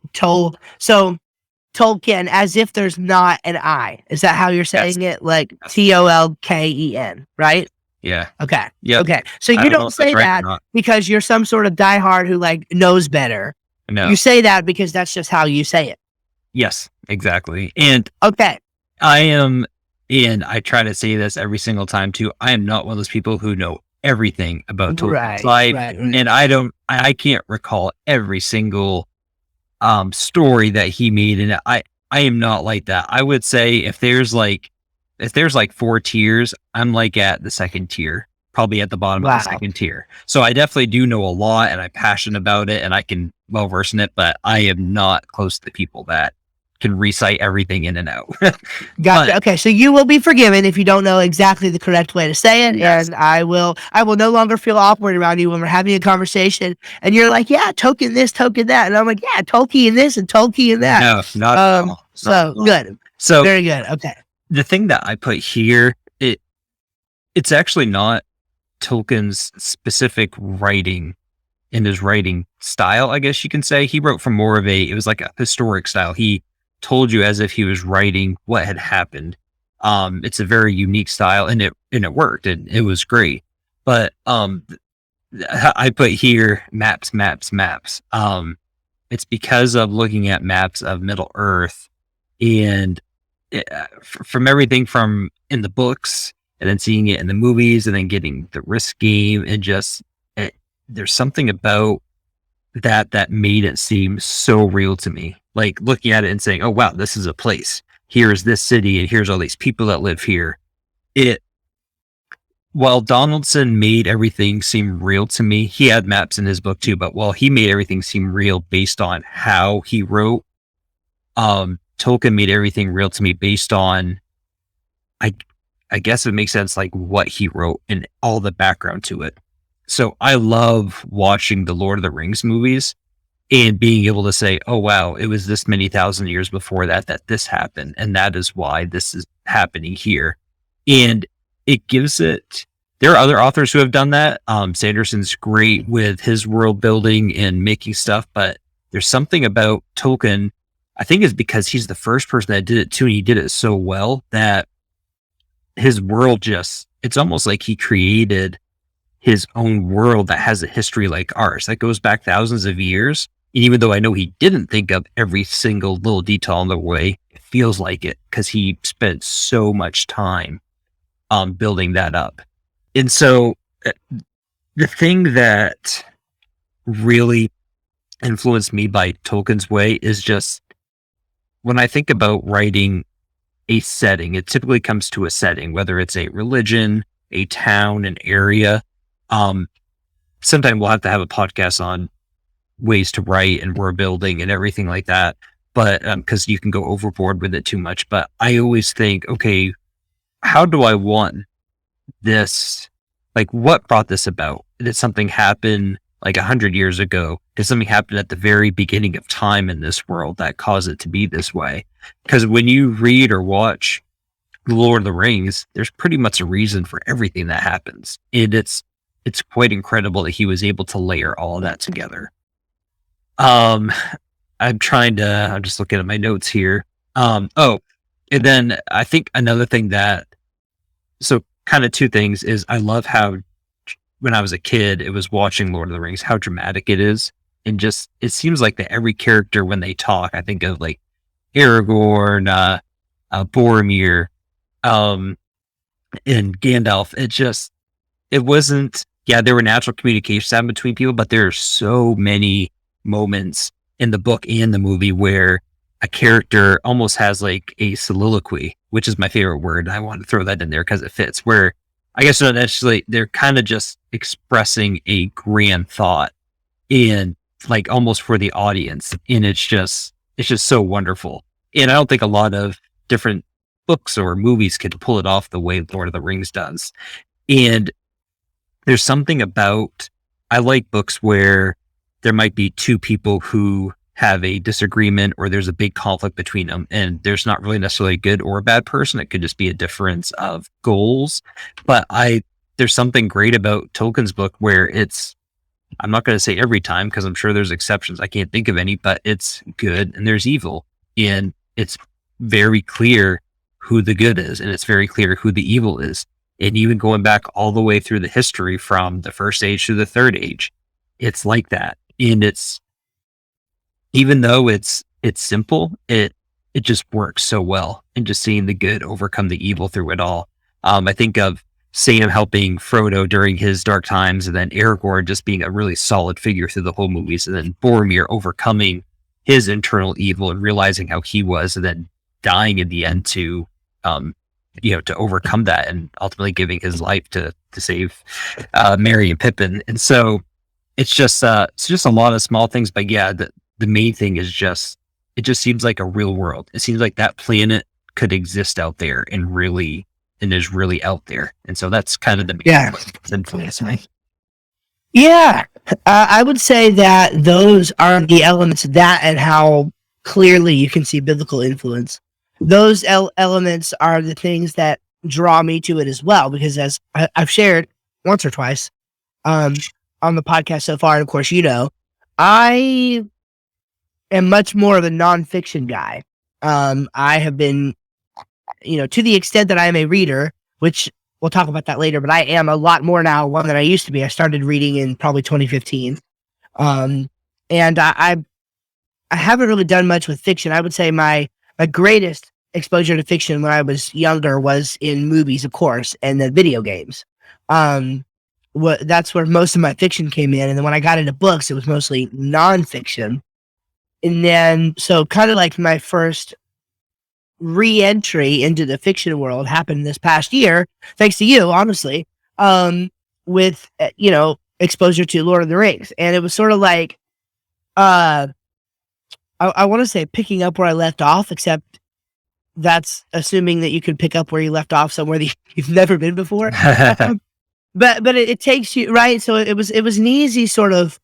Tolkien, as if there's not an I. Is that how you're saying it? Like Tolken, right? Yeah. Okay. Yeah. Okay. So you don't say that because you're some sort of diehard who like knows better. No. You say that because that's just how you say it. Yes, exactly. And okay. And I try to say this every single time too. I am not one of those people who know everything about Tolkien's life. Right. And I can't recall every single story that he made. And I am not like that. I would say if there's like 4 tiers, I'm like at the second tier, probably at the bottom of the second tier. So I definitely do know a lot and I'm passionate about it and I can well verse in it, but I am not close to the people that can recite everything in and out. Gotcha. Okay. So you will be forgiven if you don't know exactly the correct way to say it. Yes. And I will no longer feel awkward around you when we're having a conversation and you're like, yeah, Tolkien this, Tolkien that. And I'm like, yeah, Tolkien this and Tolkien that. No, not at all. So good. So very good. Okay. The thing that I put here, it's actually not Tolkien's specific writing in his writing style, I guess you can say. He wrote from more of it was like a historic style. He told you as if he was writing what had happened. It's a very unique style and it worked and it was great. But I put here maps. It's because of looking at maps of Middle Earth and from everything from in the books and then seeing it in the movies and then getting the Risk game and just there's something about that made it seem so real to me. Like looking at it and saying, oh wow, this is a place. Here's this city and here's all these people that live here. While Donaldson made everything seem real to me, he had maps in his book too, but while he made everything seem real based on how he wrote, Tolkien made everything real to me based on, I guess it makes sense, like what he wrote and all the background to it. So I love watching the Lord of the Rings movies and being able to say, oh, wow, it was this many thousand years before that this happened. And that is why this is happening here. And it gives it, there are other authors who have done that. Sanderson's great with his world building and making stuff, but there's something about Tolkien, I think it's because he's the first person that did it too, and he did it so well that his world it's almost like he created his own world that has a history like ours that goes back thousands of years. And even though I know he didn't think of every single little detail on the way, it feels like it because he spent so much time building that up. And so the thing that really influenced me by Tolkien's way is just when I think about writing a setting, it typically comes to a setting, whether it's a religion, a town, an area. Sometime we'll have to have a podcast on ways to write and world building and everything like that. But because you can go overboard with it too much. But I always think, okay, how do I want this? Like, what brought this about? Did something happen like 100 years ago? Did something happen at the very beginning of time in this world that caused it to be this way? Because when you read or watch The Lord of the Rings, there's pretty much a reason for everything that happens. And it's quite incredible that he was able to layer all of that together. I'm just looking at my notes here. And then I think another thing so kind of two things is I love how when I was a kid, it was watching Lord of the Rings, how dramatic it is. And just, it seems like that every character, when they talk, I think of like Aragorn, Boromir, and Gandalf. It wasn't, there were natural communications happening between people, but there are so many moments in the book and the movie where a character almost has like a soliloquy, which is my favorite word. I want to throw that in there because it fits, where I guess not necessarily, they're kind of just expressing a grand thought in like almost for the audience. And it's just so wonderful. And I don't think a lot of different books or movies could pull it off the way Lord of the Rings does. And there's something about, I like books where there might be two people who have a disagreement or there's a big conflict between them, and there's not really necessarily a good or a bad person. It could just be a difference of goals. But there's something great about Tolkien's book where it's, I'm not going to say every time because I'm sure there's exceptions. I can't think of any, but it's good and there's evil, and it's very clear who the good is, and it's very clear who the evil is. And even going back all the way through the history from the first age to the third age, it's like that. And it's, even though it's simple, it just works so well. And just seeing the good overcome the evil through it all. I think of Sam helping Frodo during his dark times, and then Aragorn just being a really solid figure through the whole movies, and then Boromir overcoming his internal evil and realizing how he was, and then dying in the end to to overcome that, and ultimately giving his life to save Merry and Pippin. And so it's just a lot of small things, but yeah, the main thing is just, it just seems like a real world. It seems like that planet could exist out there and is really out there. And so that's kind of the main influence. Yeah, I would say that those are the elements of that, and how clearly you can see biblical influence. Those elements are the things that draw me to it as well, because as I've shared once or twice on the podcast so far, and of course, I am much more of a nonfiction guy. I have been, to the extent that I am a reader, which we'll talk about that later, but I am a lot more now one than I used to be. I started reading in probably 2015. And I haven't really done much with fiction. I would say my greatest exposure to fiction when I was younger was in movies, of course, and then video games. That's where most of my fiction came in. And then when I got into books, it was mostly nonfiction. And then, so kind of like my first re-entry into the fiction world happened this past year, thanks to you, honestly, with, exposure to Lord of the Rings. And it was sort of like, I want to say picking up where I left off, except that's assuming that you can pick up where you left off somewhere that you've never been before. But it takes you, right? So it was an easy sort of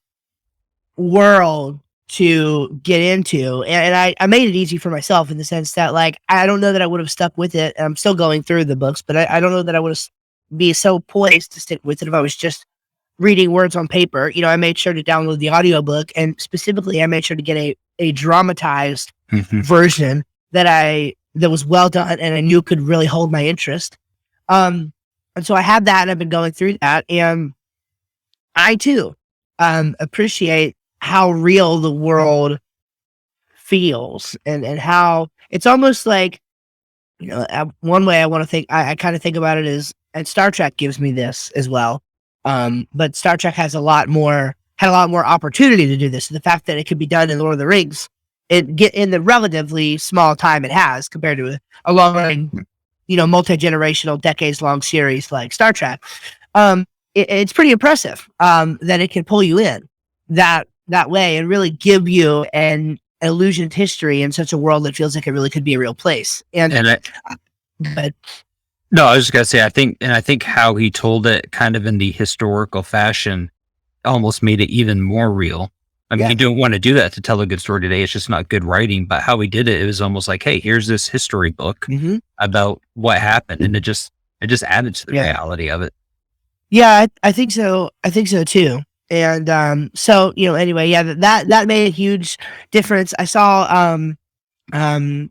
world to get into, and I made it easy for myself in the sense that, like, I don't know that I would have stuck with it, and I'm still going through the books, but I don't know that I would have be so poised to stick with it if I was just reading words on paper. I made sure to download the audiobook, and specifically I made sure to get a dramatized version that was well done and I knew could really hold my interest. And so I had that, and I've been going through that, and I too appreciate how real the world feels, and how it's almost like, one way I want to think, I kind of think about it is, and Star Trek gives me this as well. But Star Trek had a lot more opportunity to do this. The fact that it could be done in Lord of the Rings, in the relatively small time it has compared to a long-running, multi-generational, decades-long series like Star Trek. It's pretty impressive that it can pull you in that way and really give you an illusioned history in such a world that feels like it really could be a real place. But no, I was just gonna say, I think how he told it kind of in the historical fashion almost made it even more real. I mean, you don't want to do that to tell a good story today. It's just not good writing. But how he did it, it was almost like, hey, here's this history book about what happened, and it just added to the reality of it. Yeah, I think so. I think so too. And so anyway, that made a huge difference. I saw Brandon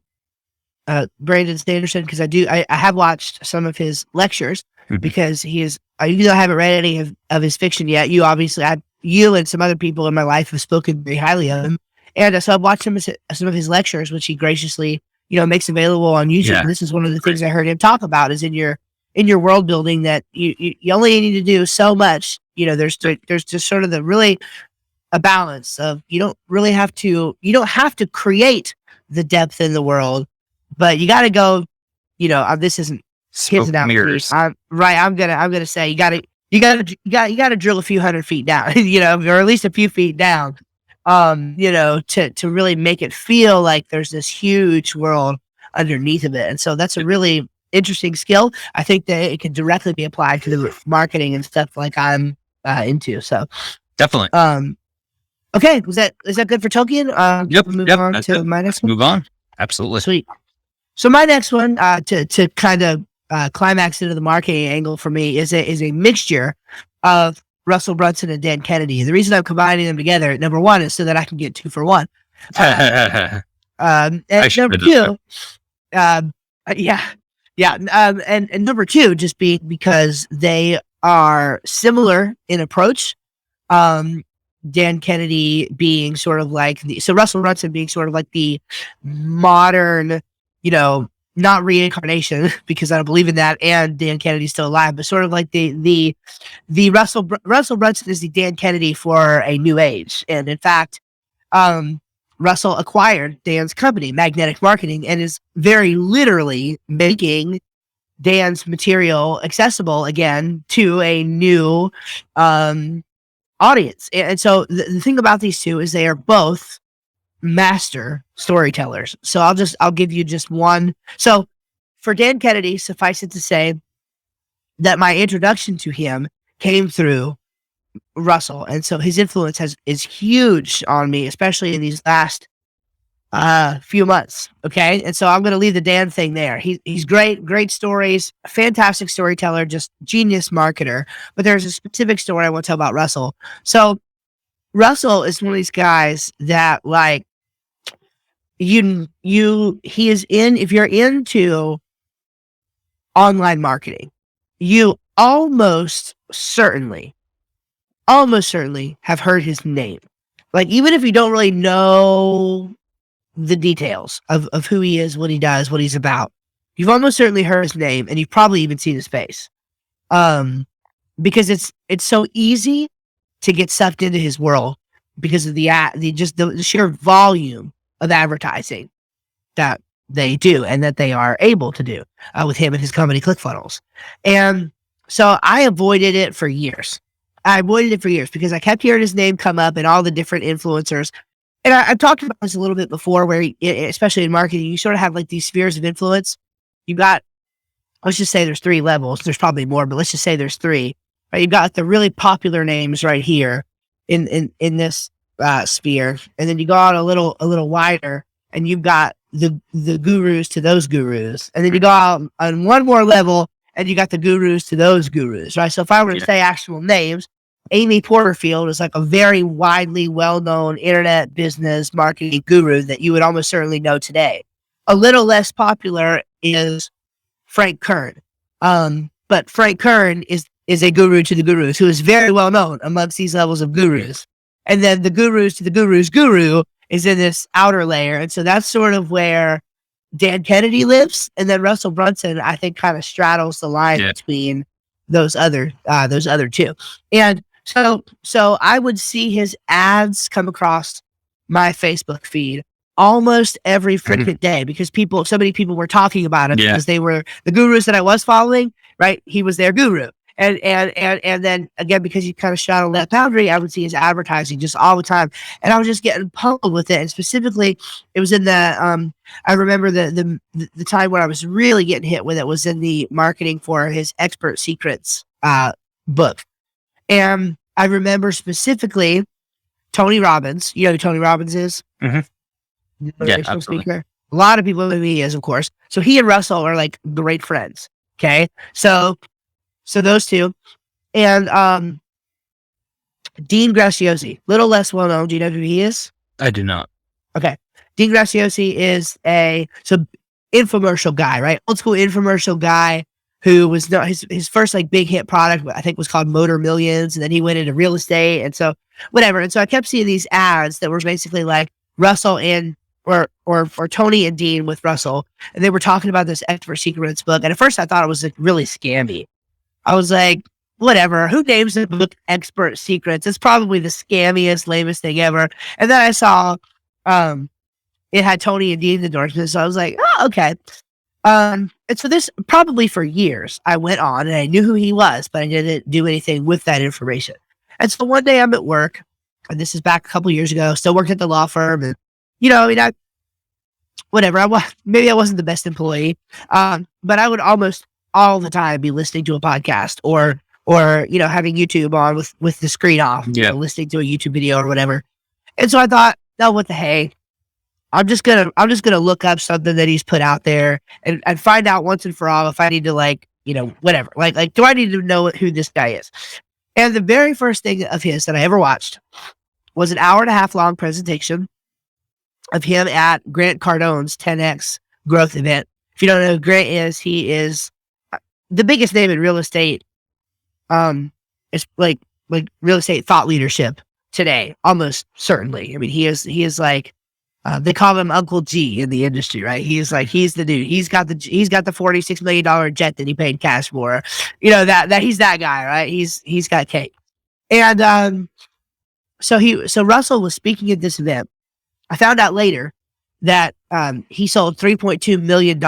Sanderson, because I have watched some of his lectures, because even though I haven't read any of his fiction yet, you and some other people in my life have spoken very highly of him, and so I've watched some of his lectures, which he graciously makes available on YouTube. Yeah. And this is one of the things I heard him talk about, is in your world building, that you only need to do so much. There's just sort of a balance of, you don't have to create the depth in the world, but you got to go, this isn't Here's Smoke an out mirrors. I'm gonna say you gotta drill a few hundred feet down, or at least a few feet down, to really make it feel like there's this huge world underneath of it. And so that's a really interesting skill. I think that it can directly be applied to the marketing and stuff like I'm into. So Definitely. Okay, is that good for Tolkien? Move on to my next one. Move on. Absolutely. Sweet. So my next one, to kind of climax into the marketing angle for me is a mixture of Russell Brunson and Dan Kennedy. The reason I'm combining them together, number one, is so that I can get 2 for 1. And number two, and number two, just because they are similar in approach. Dan Kennedy being sort of like Russell Brunson being sort of like the modern, not reincarnation because I don't believe in that, and Dan Kennedy's still alive, but sort of like the Russell Brunson is the Dan Kennedy for a new age. And in fact, Russell acquired Dan's company, Magnetic Marketing, and is very literally making Dan's material accessible again to a new audience. And so the thing about these two is they are both master storytellers. So I'll give you just one. So for Dan Kennedy, suffice it to say that my introduction to him came through Russell. And so his influence is huge on me, especially in these last few months. Okay. And so I'm going to leave the Dan thing there. He's great stories, fantastic storyteller, just genius marketer. But there's a specific story I want to tell about Russell. So Russell is one of these guys that he is if you're into online marketing, you almost certainly have heard his name. Like, even if you don't really know the details of who he is, what he does, what he's about, you've almost certainly heard his name, and you've probably even seen his face. Because it's so easy to get sucked into his world because of the sheer volume of advertising that they do and that they are able to do with him and his company ClickFunnels. And so I avoided it for years. Because I kept hearing his name come up and all the different influencers. And I've talked about this a little bit before, where especially in marketing, you sort of have like these spheres of influence. You got, let's just say there's 3 levels. There's probably more, but let's just say there's 3. Right? You've got the really popular names right here in this sphere, and then you go out a little wider, and you've got the gurus to those gurus, and then you go out on one more level, and you got the gurus to those gurus. Right? So if I were to say actual names, Amy Porterfield is like a very widely well-known internet business marketing guru that you would almost certainly know today. A little less popular is Frank Kern. But Frank Kern is a guru to the gurus who is very well known amongst these levels of gurus. And then the gurus to the gurus guru is in this outer layer. And so that's sort of where Dan Kennedy lives. And then Russell Brunson, I think, kind of straddles the line between those other 2. And so I would see his ads come across my Facebook feed almost every freaking day, because so many people were talking about it because they were the gurus that I was following, right? He was their guru. And then again, because he kind of straddled that boundary, I would see his advertising just all the time. And I was just getting pummeled with it. And specifically, it was in the, I remember the time when I was really getting hit with it was in the marketing for his Expert Secrets book. And I remember specifically Tony Robbins. You know who Tony Robbins is? Mm-hmm. Yeah, absolutely. Speaker. A lot of people know who he is, of course. So he and Russell are like great friends. Okay. So those two. And Dean Graziosi, little less well known. Do you know who he is? I do not. Okay. Dean Graziosi is a infomercial guy, right? Old school infomercial guy who was not his first like big hit product, I think, was called Motor Millions, and then he went into real estate, and so whatever. And so I kept seeing these ads that were basically like Russell and or Tony and Dean with Russell, and they were talking about this Expert Secrets book. And at first I thought it was like really scammy. I was like, whatever, who names the book Expert Secrets? It's probably the scammiest, lamest thing ever. And then I saw it had Tony and Dean's endorsement, so I was like, oh, okay. And so this probably for years I went on and I knew who he was, but I didn't do anything with that information. And so one day I'm at work, and this is back a couple years ago, still worked at the law firm, and whatever. Maybe I wasn't the best employee, but I would almost all the time be listening to a podcast or having YouTube on with the screen off, listening to a YouTube video or whatever. And so I thought, no, what the hey, I'm just gonna look up something that he's put out there and find out once and for all if I need to whatever. Like do I need to know who this guy is? And the very first thing of his that I ever watched was an 1.5 hour long presentation of him at Grant Cardone's 10X growth event. If you don't know who Grant is, he is the biggest name in real estate. It's like real estate thought leadership today, almost certainly. I mean, he is like, they call him Uncle G in the industry, right? He's the dude. He's got the $46 million jet that he paid cash for. That he's that guy, right? He's got cake. And so Russell was speaking at this event. I found out later that he sold $3.2 million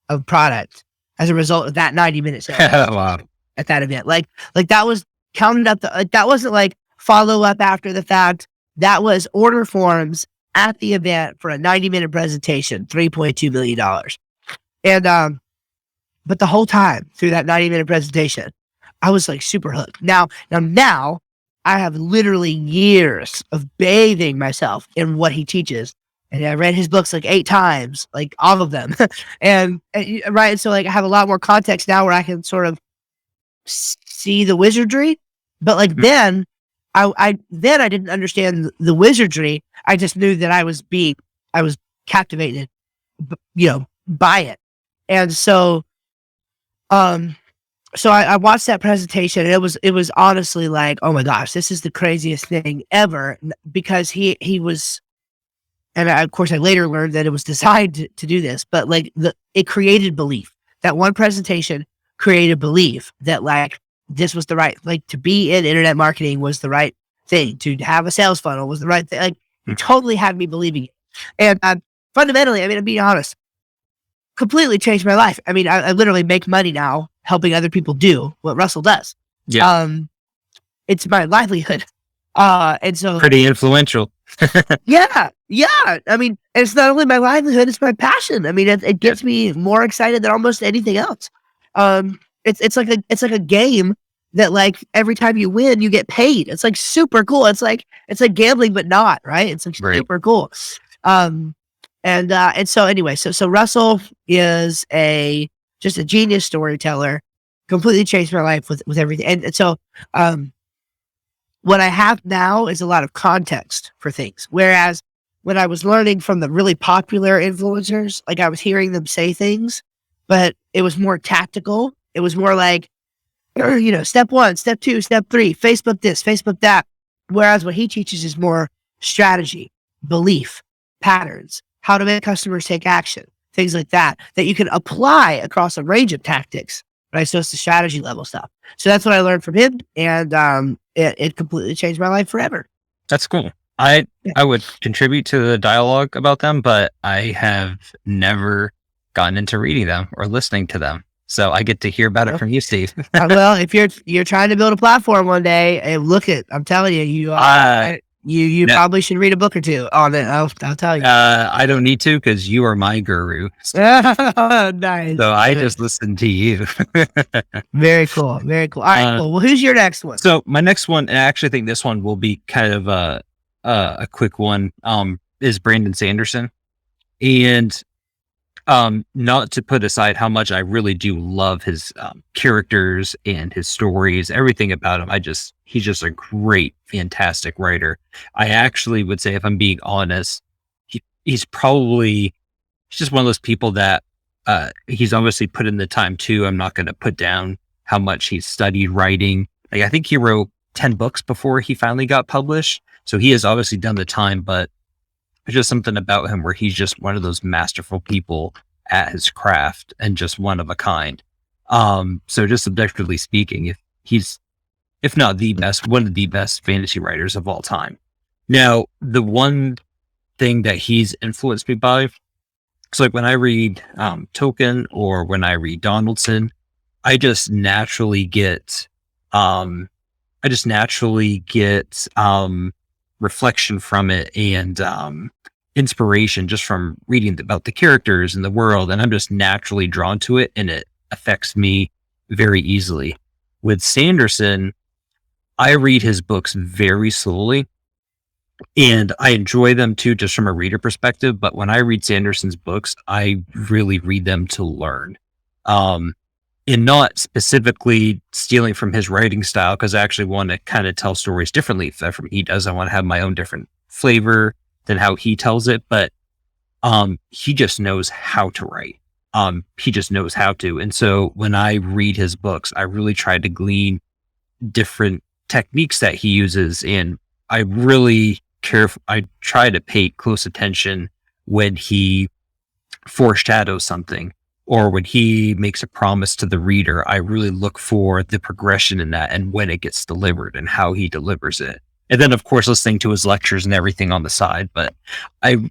of product as a result of that 90-minute sale. Wow. At that event. Like that was counted up. That wasn't like follow up after the fact. That was order forms at the event for a 90-minute presentation, $3.2 million. And, but the whole time through that 90-minute presentation, I was like super hooked. Now I have literally years of bathing myself in what he teaches. And I read his books like 8 times, like all of them. and right. So like I have a lot more context now where I can sort of see the wizardry. But like then I didn't understand the wizardry. I just knew that I was captivated, by it. And so, so I watched that presentation, and it was honestly like, oh my gosh, this is the craziest thing ever, because he was, and of course I later learned that it was designed to do this, but like it created belief. That one presentation created belief that like this was the right, like to be in internet marketing was the right thing, to have a sales funnel was the right thing. Like it totally had me believing it. And fundamentally, I mean, I'm being honest, completely changed my life. I mean, I literally make money now helping other people do what Russell does. Yeah. It's my livelihood. And so pretty influential. Yeah. I mean, it's not only my livelihood, it's my passion. I mean, it gets me more excited than almost anything else. It's like a game that like every time you win, you get paid. It's like super cool. It's like gambling, but not, right? It's like super cool. And so anyway, so Russell is just a genius storyteller, completely changed my life with everything. And so, what I have now is a lot of context for things. Whereas when I was learning from the really popular influencers, like I was hearing them say things, but it was more tactical. It was more like, step 1, step 2, step 3, Facebook this, Facebook that. Whereas what he teaches is more strategy, belief, patterns, how to make customers take action, things like that you can apply across a range of tactics, right? So it's the strategy level stuff. So that's what I learned from him. And it completely changed my life forever. That's cool. I would contribute to the dialogue about them, but I have never gotten into reading them or listening to them. So I get to hear about it from you, Steve. Well, if you're trying to build a platform one day, and I'm telling you, you probably should read a book or two on it. I'll tell you. I don't need to, because you are my guru. Nice. So I just listen to you. Very cool. Very cool. All right, cool. Well, who's your next one? So my next one, and I actually think this one will be kind of a quick one, is Brandon Sanderson. And not to put aside how much I really do love his characters and his stories, everything about him. He's just a great, fantastic writer. I actually would say, if I'm being honest, he's just one of those people that he's obviously put in the time too. I'm not going to put down how much he's studied writing. Like, I think he wrote 10 books before he finally got published. So he has obviously done the time, but there's just something about him where he's just one of those masterful people at his craft and just one of a kind. So just objectively speaking, if not the best, one of the best fantasy writers of all time. Now, the one thing that he's influenced me by, So like when I read Tolkien or when I read Donaldson, I just naturally get reflection from it and inspiration just from reading about the characters and the world, and I'm just naturally drawn to it, and it affects me very easily. With Sanderson, I read his books very slowly, and I enjoy them too, just from a reader perspective. But when I read Sanderson's books, I really read them to learn. And not specifically stealing from his writing style, because I actually want to kind of tell stories differently from he does. I want to have my own different flavor than how he tells it. But he just knows how to write. He just knows how to. And so when I read his books, I really try to glean different techniques that he uses, and I really I try to pay close attention when he foreshadows something, or when he makes a promise to the reader. I really look for the progression in that and when it gets delivered and how he delivers it. And then, of course, listening to his lectures and everything on the side. But I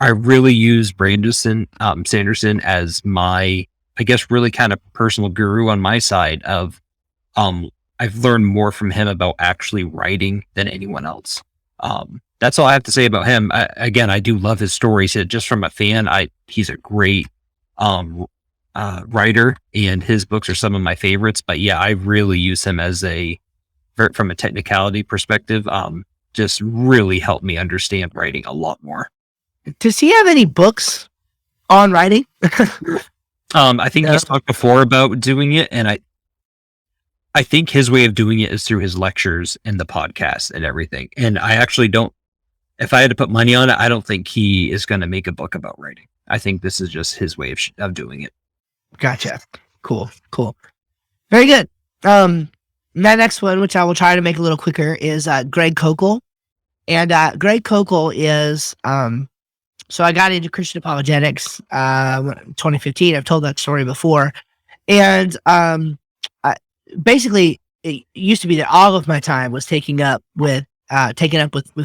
really use Sanderson as my, I guess, really kind of personal guru on my side of, I've learned more from him about actually writing than anyone else. That's all I have to say about him. I do love his stories. Just from a fan, he's a great writer, and his books are some of my favorites. But yeah, I really use him as from a technicality perspective, just really helped me understand writing a lot more. Does he have any books on writing? I think he's talked before about doing it, and I think his way of doing it is through his lectures and the podcast and everything. And I actually don't, if I had to put money on it, I don't think he is going to make a book about writing. I think this is just his way of doing it. Gotcha. Cool. Very good. That next one, which I will try to make a little quicker, is Greg Cochle. And Greg Cochle is, so I got into Christian apologetics 2015. I've told that story before. And basically, it used to be that all of my time was taken up with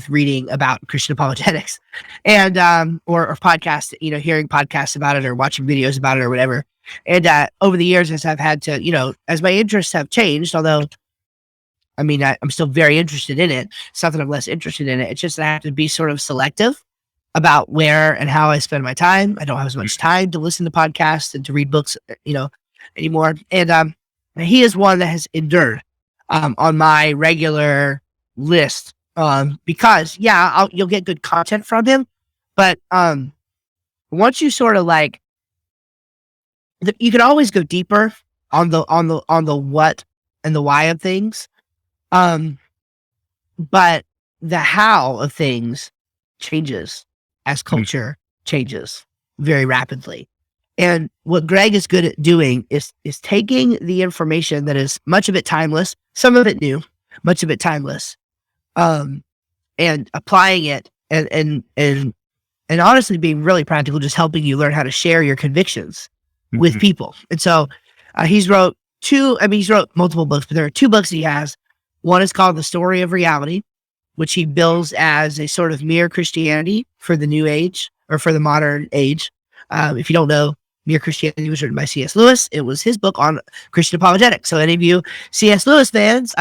reading about Christian apologetics, and or podcasts, hearing podcasts about it or watching videos about it or whatever. And over the years, as I've had to, as my interests have changed, although I'm still very interested in it. It's not that I'm less interested in it. It's just that I have to be sort of selective about where and how I spend my time. I don't have as much time to listen to podcasts and to read books, anymore. And he is one that has endured on my regular list, because you'll get good content from him, but once you sort of like, you can always go deeper on the what and the why of things, but the how of things changes as culture changes very rapidly. And what Greg is good at doing is taking the information that is much of it timeless, some of it new, much of it timeless, and applying it and honestly being really practical, just helping you learn how to share your convictions with people. And so he's wrote multiple books, but there are two books he has. One is called The Story of Reality, which he bills as a sort of mere Christianity for the new age or for the modern age. If you don't know, Mere Christianity was written by C.S. Lewis. It was his book on Christian apologetics. So any of you C.S. Lewis fans,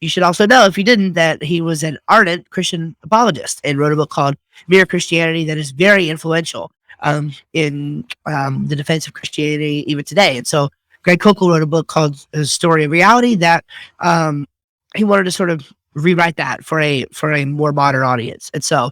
you should also know, if you didn't, that he was an ardent Christian apologist and wrote a book called Mere Christianity that is very influential in the defense of Christianity even today. And so Greg Cochle wrote a book called The Story of Reality that he wanted to sort of rewrite that for a more modern audience. And so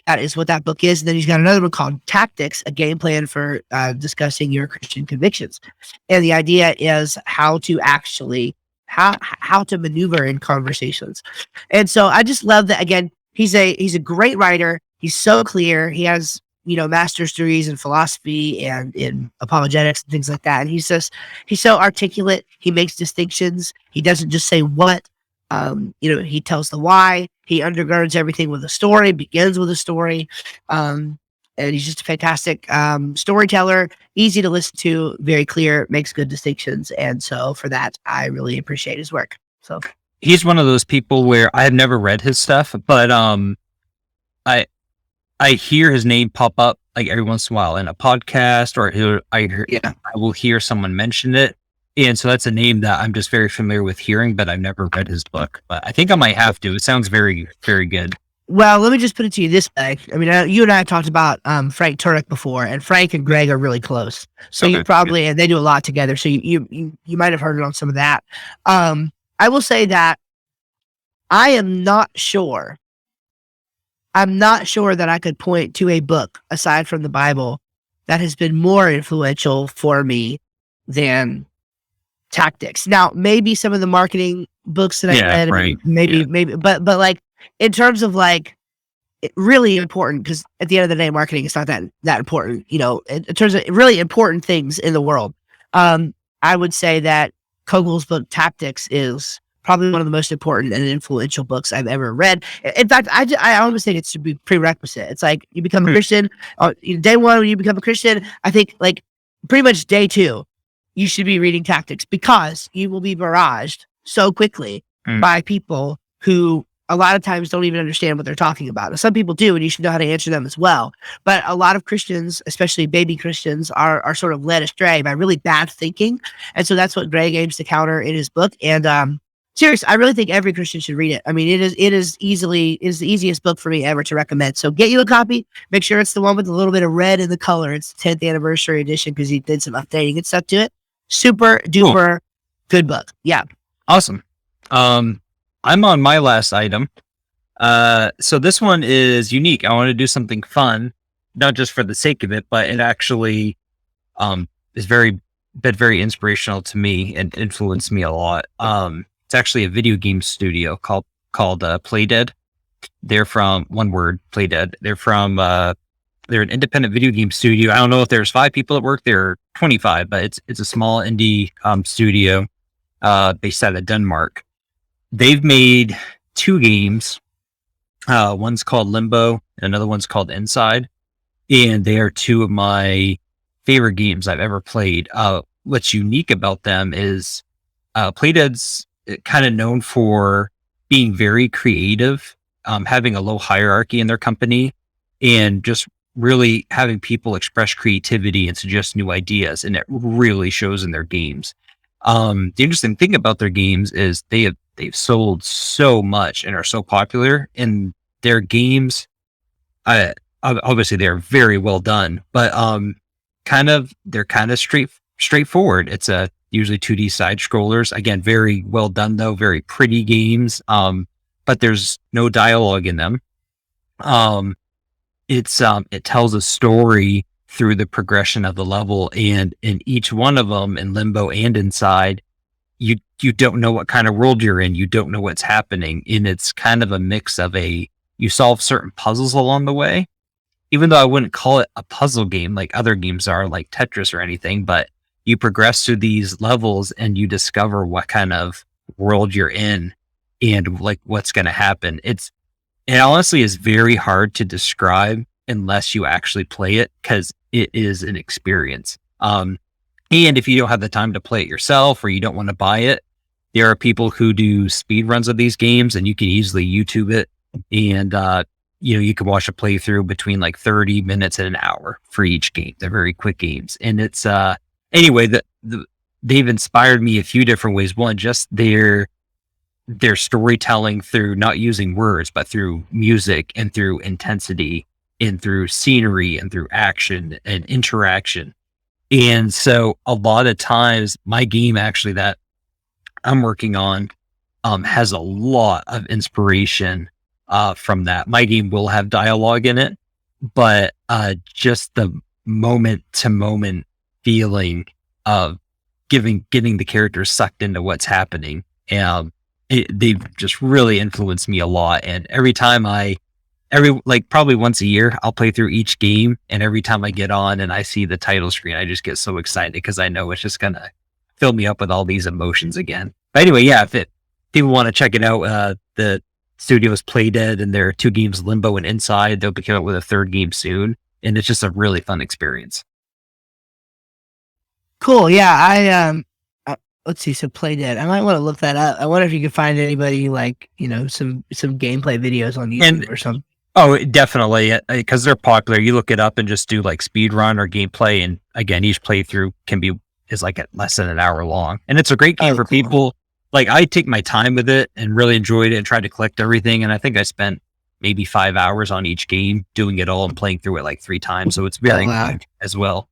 that is what that book is. And then he's got another one called Tactics, a game plan for discussing your Christian convictions. And the idea is how to actually, how to maneuver in conversations. And so I just love that. Again, he's a great writer. He's so clear. He has, master's degrees in philosophy and in apologetics and things like that. And he's so articulate. He makes distinctions. He doesn't just say what. He tells the why. He undergirds everything with a story, begins with a story. And he's just a fantastic storyteller, easy to listen to, very clear, makes good distinctions. And so for that, I really appreciate his work. So he's one of those people where I have never read his stuff, but I hear his name pop up like every once in a while in a podcast, or I will hear someone mention it. And so that's a name that I'm just very familiar with hearing, but I've never read his book. But I think I might have to. It sounds very, very good. Well, let me just put it to you this way. I mean, you and I have talked about Frank Turek before, and Frank and Greg are really close. So you probably, and they do a lot together. So you might have heard it on some of that. I will say that I am not sure. I'm not sure that I could point to a book aside from the Bible that has been more influential for me than Tactics. Now, maybe some of the marketing books that I read, maybe, but like in terms of like really important, because at the end of the day, marketing is not that important, you know, in terms of really important things in the world. I would say that Cochle's book Tactics is probably one of the most important and influential books I've ever read. In fact, I almost think it should be prerequisite. It's like you become a Christian, day one when you become a Christian, I think like pretty much day two, you should be reading Tactics, because you will be barraged so quickly by people who a lot of times don't even understand what they're talking about. Some people do, and you should know how to answer them as well. But a lot of Christians, especially baby Christians, are sort of led astray by really bad thinking. And so that's what Greg aims to counter in his book. And seriously, I really think every Christian should read it. I mean, it is the easiest book for me ever to recommend. So get you a copy. Make sure it's the one with a little bit of red in the color. It's the 10th anniversary edition, because he did some updating and stuff to it. Super duper good book. Yeah. Awesome. I'm on my last item. So this one is unique. I want to do something fun, not just for the sake of it, but it actually is been very inspirational to me and influenced me a lot. It's actually a video game studio called Playdead. They're from one word, Playdead. They're an independent video game studio. I don't know if there's 5 people that work there, or 25, but it's a small indie studio based out of Denmark. They've made 2 games. One's called Limbo, and another one's called Inside. And they are 2 of my favorite games I've ever played. What's unique about them is Playdead's kind of known for being very creative, having a low hierarchy in their company, and just really having people express creativity and suggest new ideas. And it really shows in their games. The interesting thing about their games is they've sold so much and are so popular, and their games, obviously they're very well done, but they're kind of straightforward. It's usually 2D side scrollers. Again, very well done though, very pretty games. But there's no dialogue in them. It tells a story through the progression of the level, and in each one of them, in Limbo and Inside, you don't know what kind of world you're in. You don't know what's happening, and it's kind of a mix of you solve certain puzzles along the way, even though I wouldn't call it a puzzle game like other games are, like Tetris or anything, but you progress through these levels and you discover what kind of world you're in and like what's going to happen. It honestly is very hard to describe unless you actually play it, because it is an experience. And if you don't have the time to play it yourself, or you don't want to buy it, there are people who do speed runs of these games, and you can easily YouTube it. And, you can watch a playthrough between like 30 minutes and an hour for each game. They're very quick games. And it's, anyway, they've inspired me a few different ways. One, just their storytelling through not using words, but through music and through intensity and through scenery and through action and interaction. And so a lot of times my game actually that I'm working on has a lot of inspiration from that. My game will have dialogue in it, but just the moment to moment feeling of getting the characters sucked into what's happening. And they've just really influenced me a lot. And every time probably once a year, I'll play through each game. And every time I get on and I see the title screen, I just get so excited, because I know it's just going to fill me up with all these emotions again. But anyway, yeah, if people want to check it out, the studio's Playdead, and there are 2 games, Limbo and Inside. They'll be coming out with a 3rd game soon. And it's just a really fun experience. Cool. Yeah. Let's see. So Playdead. I might want to look that up. I wonder if you could find anybody like, some gameplay videos on YouTube or something. Oh, definitely, because they're popular. You look it up and just do like speed run or gameplay, and again, each playthrough is like at less than an hour long, and it's a great game for cool. people. Like I take my time with it and really enjoyed it and tried to collect everything, and I think I spent maybe 5 hours on each game doing it all and playing through it like 3 times. So it's very good as well.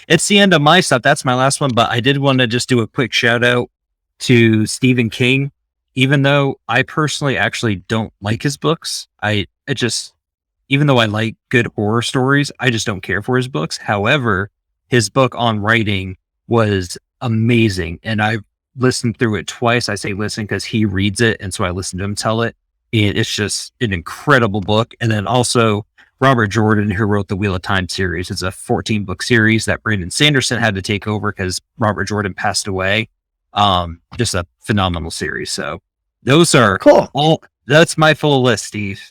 It's the end of my stuff. That's my last one, but I did want to just do a quick shout out to Stephen King. Even though I personally actually don't like his books, even though I like good horror stories, I just don't care for his books. However, his book on writing was amazing. And I listened through it twice. I say listen because he reads it. And so I listened to him tell it. And it's just an incredible book. And then also Robert Jordan, who wrote the Wheel of Time series. It's a 14-book series that Brandon Sanderson had to take over because Robert Jordan passed away. Just a phenomenal series. So those are cool. That's my full list, Steve.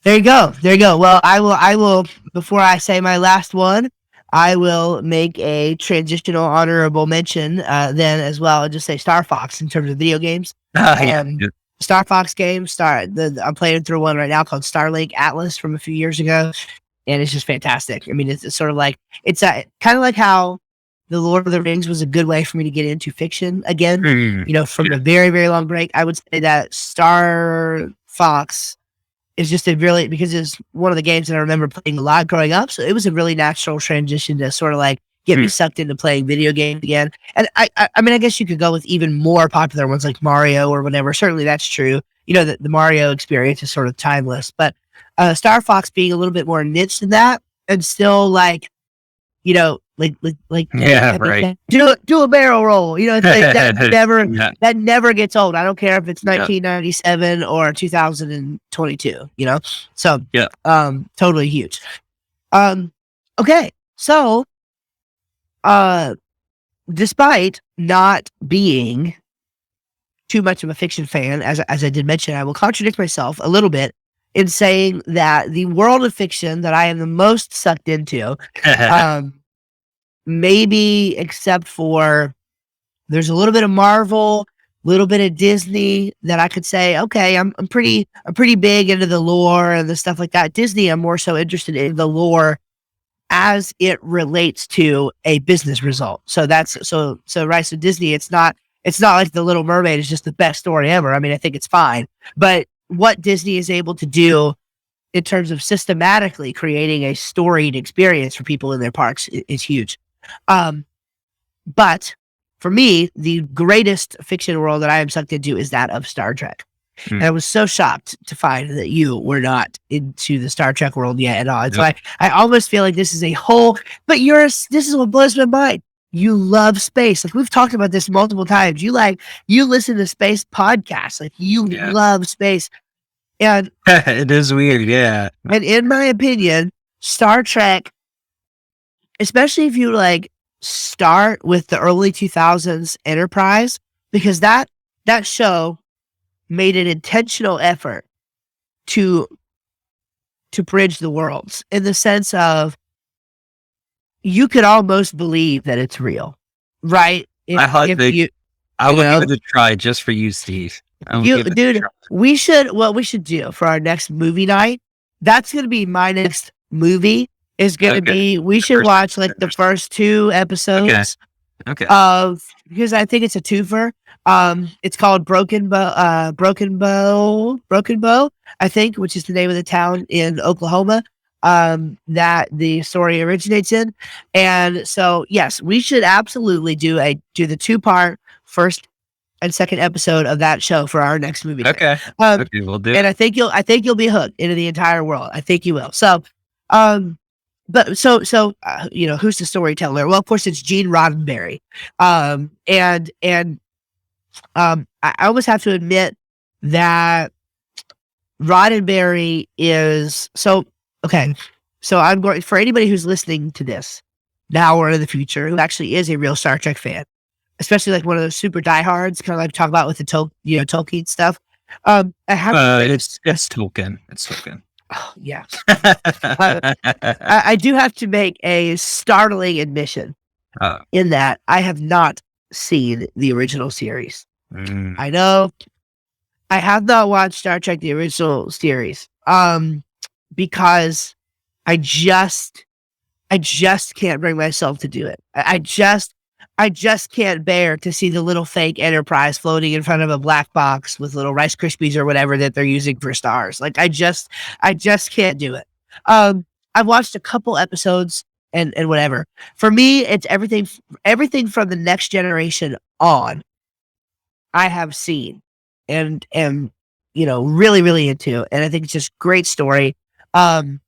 There you go. Well, I will, before I say my last one, I will make a transitional honorable mention, then as well, and just say Star Fox in terms of video games. Star Fox games, I'm playing through one right now called Starlink Atlas from a few years ago. And it's just fantastic. I mean, it's sort of like, it's kind of like how The Lord of the Rings was a good way for me to get into fiction again. From a very, very long break. I would say that Star Fox is just because it's one of the games that I remember playing a lot growing up. So it was a really natural transition to sort of like get me sucked into playing video games again. And I mean, I guess you could go with even more popular ones like Mario or whatever. Certainly that's true. The Mario experience is sort of timeless, but Star Fox being a little bit more niche than that and still like, right. Do a barrel roll. It's like that never gets old. I don't care if it's 1997 or 2022. So totally huge. Okay, so despite not being too much of a fiction fan, as I did mention, I will contradict myself a little bit in saying that the world of fiction that I am the most sucked into, maybe except for there's a little bit of Marvel, a little bit of Disney that I could say, okay, I'm pretty big into the lore and the stuff like that. Disney, I'm more so interested in the lore as it relates to a business result. So that's so right. So Disney, it's not like The Little Mermaid is just the best story ever. I mean, I think it's fine, but what Disney is able to do in terms of systematically creating a storied experience for people in their parks is huge. But for me, the greatest fiction world that I am sucked into is that of Star Trek. And I was so shocked to find that you were not into the Star Trek world yet at all. And so I almost feel like this is a whole, but this is what blows my mind. You love space. Like we've talked about this multiple times. You listen to space podcasts. Like you love space. And it is weird. Yeah. And in my opinion, Star Trek, especially if you like start with the early 2000s Enterprise, because that show made an intentional effort to bridge the worlds in the sense of you could almost believe that it's real, right? I would give it a try just for you, Steve. Dude, what we should do for our next movie night, that's going to be my next movie is going to be, we should watch like the first 2 episodes because I think it's a twofer. It's called Broken Bow, I think, which is the name of the town in Oklahoma that the story originates in. And so, yes, we should absolutely do the 2-part first and second episode of that show for our next movie. Okay, we'll do. And I think you'll be hooked into the entire world. I think you will. So, but so who's the storyteller? Well, of course, it's Gene Roddenberry. I almost have to admit that Roddenberry is so okay. So I'm going for anybody who's listening to this now or in the future who actually is a real Star Trek fan, especially like one of those super diehards, kind of like talk about with the Tolkien stuff. I have it's Tolkien. It's Tolkien. Oh, yeah. I do have to make a startling admission in that I have not seen the original series. I know I have not watched Star Trek the original series. because I just can't bring myself to do it. I just can't bear to see the little fake Enterprise floating in front of a black box with little Rice Krispies or whatever that they're using for stars. Like I just can't do it. I've watched a couple episodes and whatever. For me, it's everything from the Next Generation on. I have seen and am really really into, and I think it's just great story. So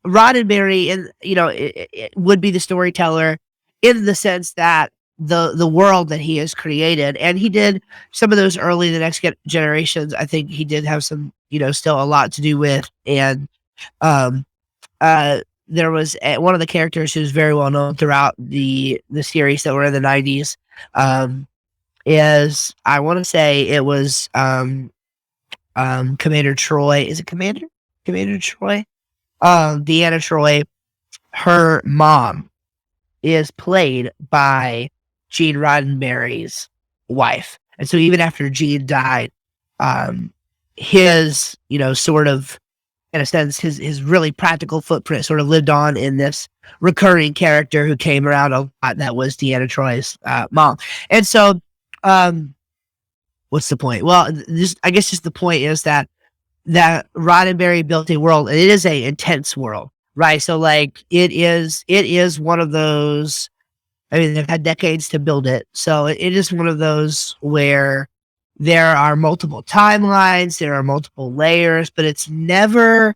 Roddenberry, and it would be the storyteller in the sense that the world that he has created, and he did some of those early the Next Generations. I think he did have some still a lot to do with, and there was one of the characters who's very well known throughout the series that were in the 90s. Is I want to say it was Commander Troy. Is it Commander Troy? Deanna Troy, her mom is played by Gene Roddenberry's wife. And so even after Gene died, his, sort of, in a sense, his really practical footprint sort of lived on in this recurring character who came around a lot. That was Deanna Troy's mom. And so, what's the point? Well, I guess just the point is that Roddenberry built a world, and it is a intense world, right? So like it is one of those. I mean, they've had decades to build it, so it is one of those where there are multiple timelines, there are multiple layers, but it's never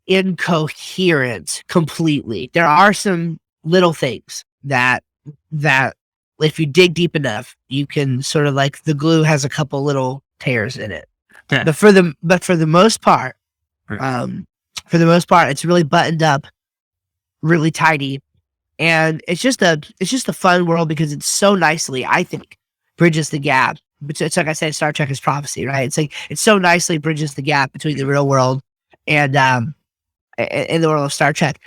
incoherent completely. There are some little things that if you dig deep enough, you can sort of like the glue has a couple little tears in it. Yeah. But for the most part, it's really buttoned up, really tidy, and it's just a fun world because it's so nicely, I think, bridges the gap. It's like I said, Star Trek is prophecy, right? It's like it so nicely bridges the gap between the real world and in the world of Star Trek.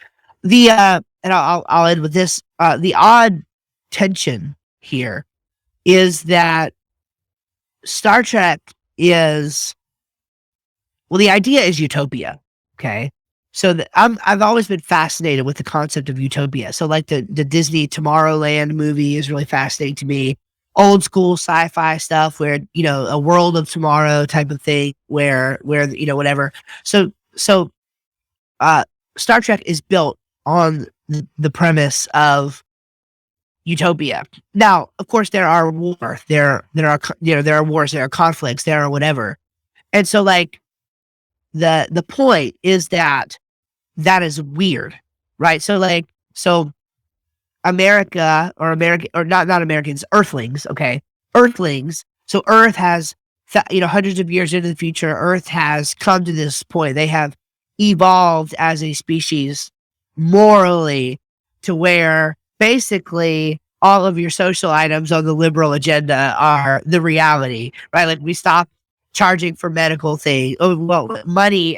And I'll end with this. The odd tension here is that Star Trek is, well, the idea is utopia. Okay. So I've always been fascinated with the concept of utopia. So like the Disney Tomorrowland movie is really fascinating to me. Old school sci-fi stuff where, a world of tomorrow type of thing where, whatever. So Star Trek is built on the premise of utopia. Now, of course, there are wars, there are wars, there are conflicts, there are whatever. And so like the point is that is weird, right? So America or not Americans, Earthlings, okay? Earthlings. So Earth has hundreds of years into the future, Earth has come to this point. They have evolved as a species morally to where basically all of your social items on the liberal agenda are the reality, right? Like we stop charging for medical things. Oh, well, money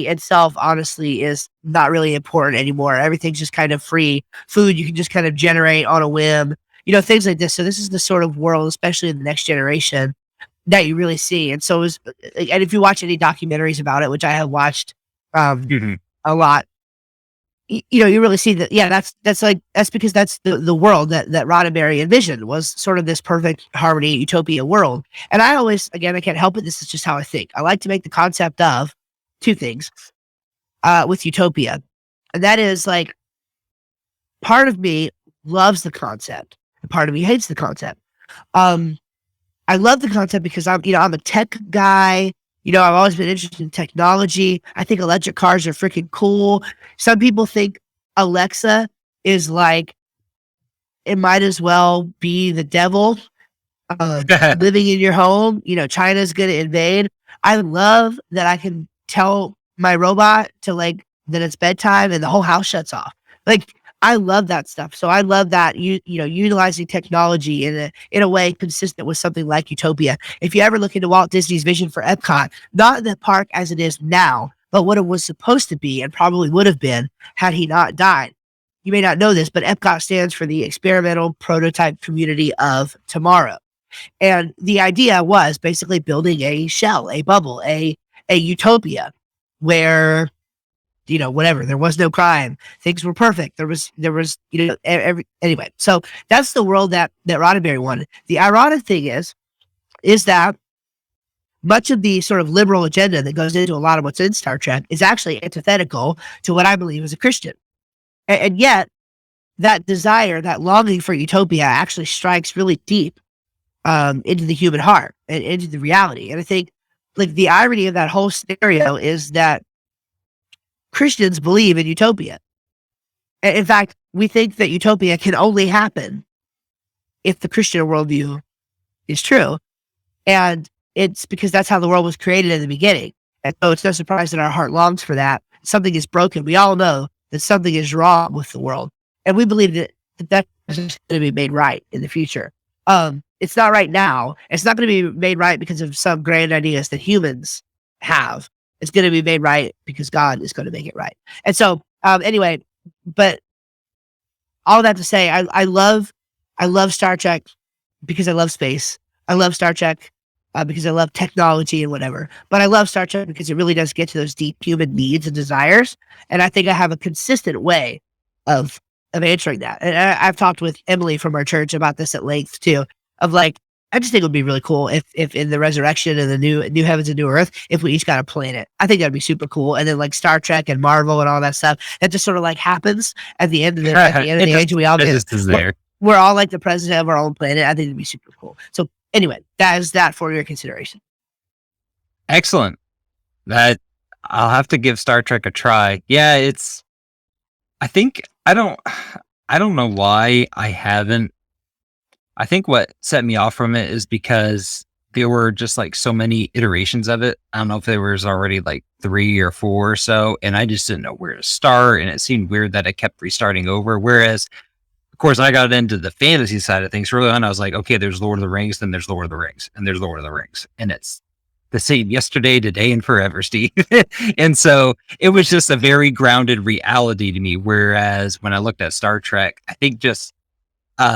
itself honestly is not really important anymore. Everything's just kind of free. Food you can just kind of generate on a whim, things like this. So this is the sort of world, especially in the Next Generation, that you really see. And so and if you watch any documentaries about it, which I have watched a lot, you really see that. Yeah, that's because that's the world that Roddenberry envisioned, was sort of this perfect harmony utopia world. And I always, again, I can't help it. This is just how I think. I like to make the concept of two things with utopia, and that is like part of me loves the concept, and part of me hates the concept. I love the concept because I'm a tech guy. I've always been interested in technology. I think electric cars are freaking cool. Some people think Alexa is like, it might as well be the devil living in your home. China's going to invade. I love that I can tell my robot to that it's bedtime and the whole house shuts off. Like, I love that stuff. So I love that utilizing technology in a way consistent with something like utopia. If you ever look into Walt Disney's vision for Epcot, not the park as it is now, but what it was supposed to be and probably would have been had he not died. You may not know this, but Epcot stands for the Experimental Prototype Community of Tomorrow. And the idea was basically building a shell, a bubble, a utopia where, whatever, there was no crime. Things were perfect. There was, anyway. So that's the world that Roddenberry wanted. The ironic thing is that much of the sort of liberal agenda that goes into a lot of what's in Star Trek is actually antithetical to what I believe as a Christian. And yet that desire, that longing for utopia actually strikes really deep into the human heart and into the reality. And I think like the irony of that whole scenario is that Christians believe in utopia. And in fact, we think that utopia can only happen if the Christian worldview is true. And it's because that's how the world was created in the beginning. And so it's no surprise that our heart longs for that. Something is broken. We all know that something is wrong with the world. And we believe that is going to be made right in the future. It's not right now. It's not going to be made right because of some grand ideas that humans have. It's going to be made right because God is going to make it right. And so, anyway, but all that to say, I love Star Trek because I love space. I love Star Trek because I love technology and whatever. But I love Star Trek because it really does get to those deep human needs and desires. And I think I have a consistent way of answering that. And I've talked with Emily from our church about this at length too, of like, I just think it would be really cool if in the resurrection and the new heavens and new earth, if we each got a planet. I think that'd be super cool. And then like Star Trek and Marvel and all that stuff, that just sort of like happens at the end of the age. We all just is there. We're all like the president of our own planet. I think it'd be super cool. So anyway, that is that for your consideration. Excellent. That I'll have to give Star Trek a try. Yeah, I don't know why I haven't. I think what set me off from it is because there were just like so many iterations of it. I don't know if there was already like 3 or 4 or so, and I just didn't know where to start. And it seemed weird that it kept restarting over. Whereas, of course, I got into the fantasy side of things early on. I was like, okay, there's Lord of the Rings, then there's Lord of the Rings, and there's Lord of the Rings. And it's the same yesterday, today, and forever, Steve. And so it was just a very grounded reality to me. Whereas when I looked at Star Trek, I think just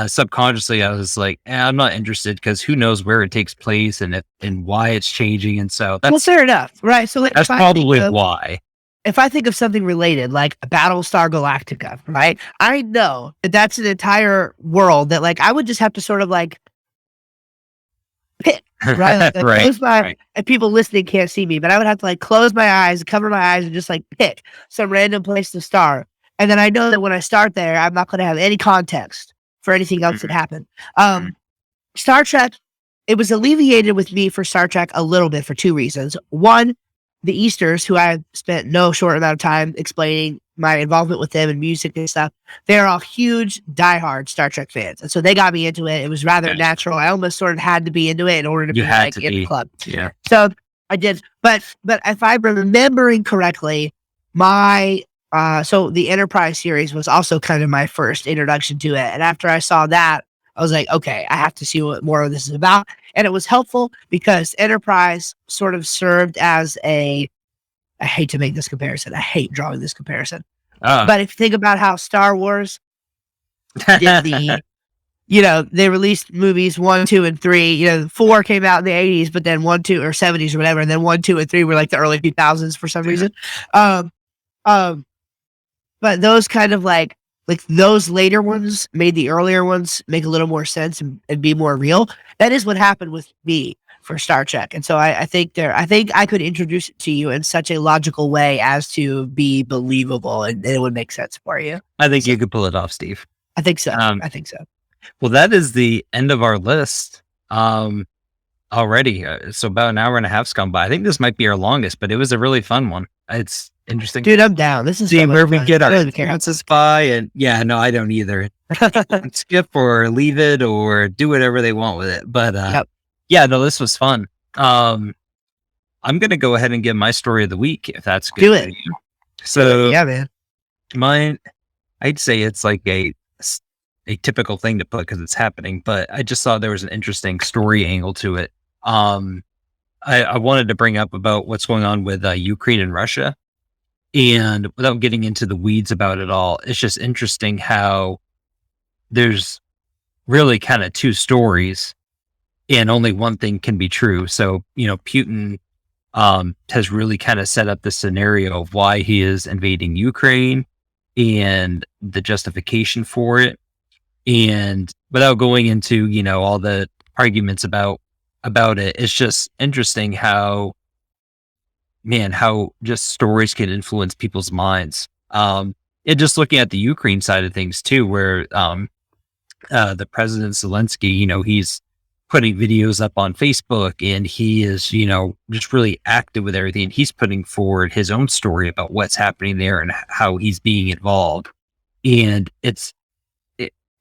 subconsciously I was like, I'm not interested because who knows where it takes place and why it's changing. And so that's fair enough. Right. So that's probably why. If I think of something related, like Battlestar Galactica, right? I know that that's an entire world that like, I would just have to sort of like pick, right? Like, and people listening can't see me, but I would have to like close my eyes, cover my eyes and just like pick some random place to start. And then I know that when I start there, I'm not going to have any context for anything else that happened. Star Trek, it was alleviated with me for Star Trek a little bit for 2 reasons. One, the Easters, who I spent no short amount of time explaining my involvement with them and music and stuff, they're all huge, diehard Star Trek fans. And so they got me into it. It was rather natural. I almost sort of had to be into it in order to be like in the club. Yeah. So I did. But if I'm remembering correctly, so the Enterprise series was also kind of my first introduction to it. And after I saw that, I was like, okay, I have to see what more of this is about. And it was helpful because Enterprise sort of served as I hate to make this comparison. I hate drawing this comparison. But if you think about how Star Wars did they released movies 1, 2, and 3. 4 came out in the 80s, but then 1, 2, or 70s or whatever. And then 1, 2, and 3 were like the early 2000s for some reason. But those kind of like those later ones made the earlier ones make a little more sense and be more real. That is what happened with me for Star Trek. And so I think I could introduce it to you in such a logical way as to be believable and it would make sense for you. I think you could pull it off, Steve. I think so. I think so. Well, that is the end of our list already. So about an hour and a half's gone by. I think this might be our longest, but it was a really fun one. It's interesting. Dude, I'm down. This is seeing where we get our answers by. And yeah, no, I don't either. Skip or leave it or do whatever they want with it. But yeah, no, this was fun. I'm going to go ahead and give my story of the week, if that's good. Do it. So yeah, man. Mine, I'd say it's like a typical thing to put because it's happening, but I just thought there was an interesting story angle to it. I wanted to bring up about what's going on with Ukraine and Russia. And without getting into the weeds about it all, it's just interesting how there's really kind of 2 stories and only one thing can be true. So, Putin has really kind of set up the scenario of why he is invading Ukraine and the justification for it. And without going into, all the arguments about it, it's just interesting how just stories can influence people's minds. And just looking at the Ukraine side of things too, where the President Zelensky, he's putting videos up on Facebook, and he is, just really active with everything. And he's putting forward his own story about what's happening there and how he's being involved. And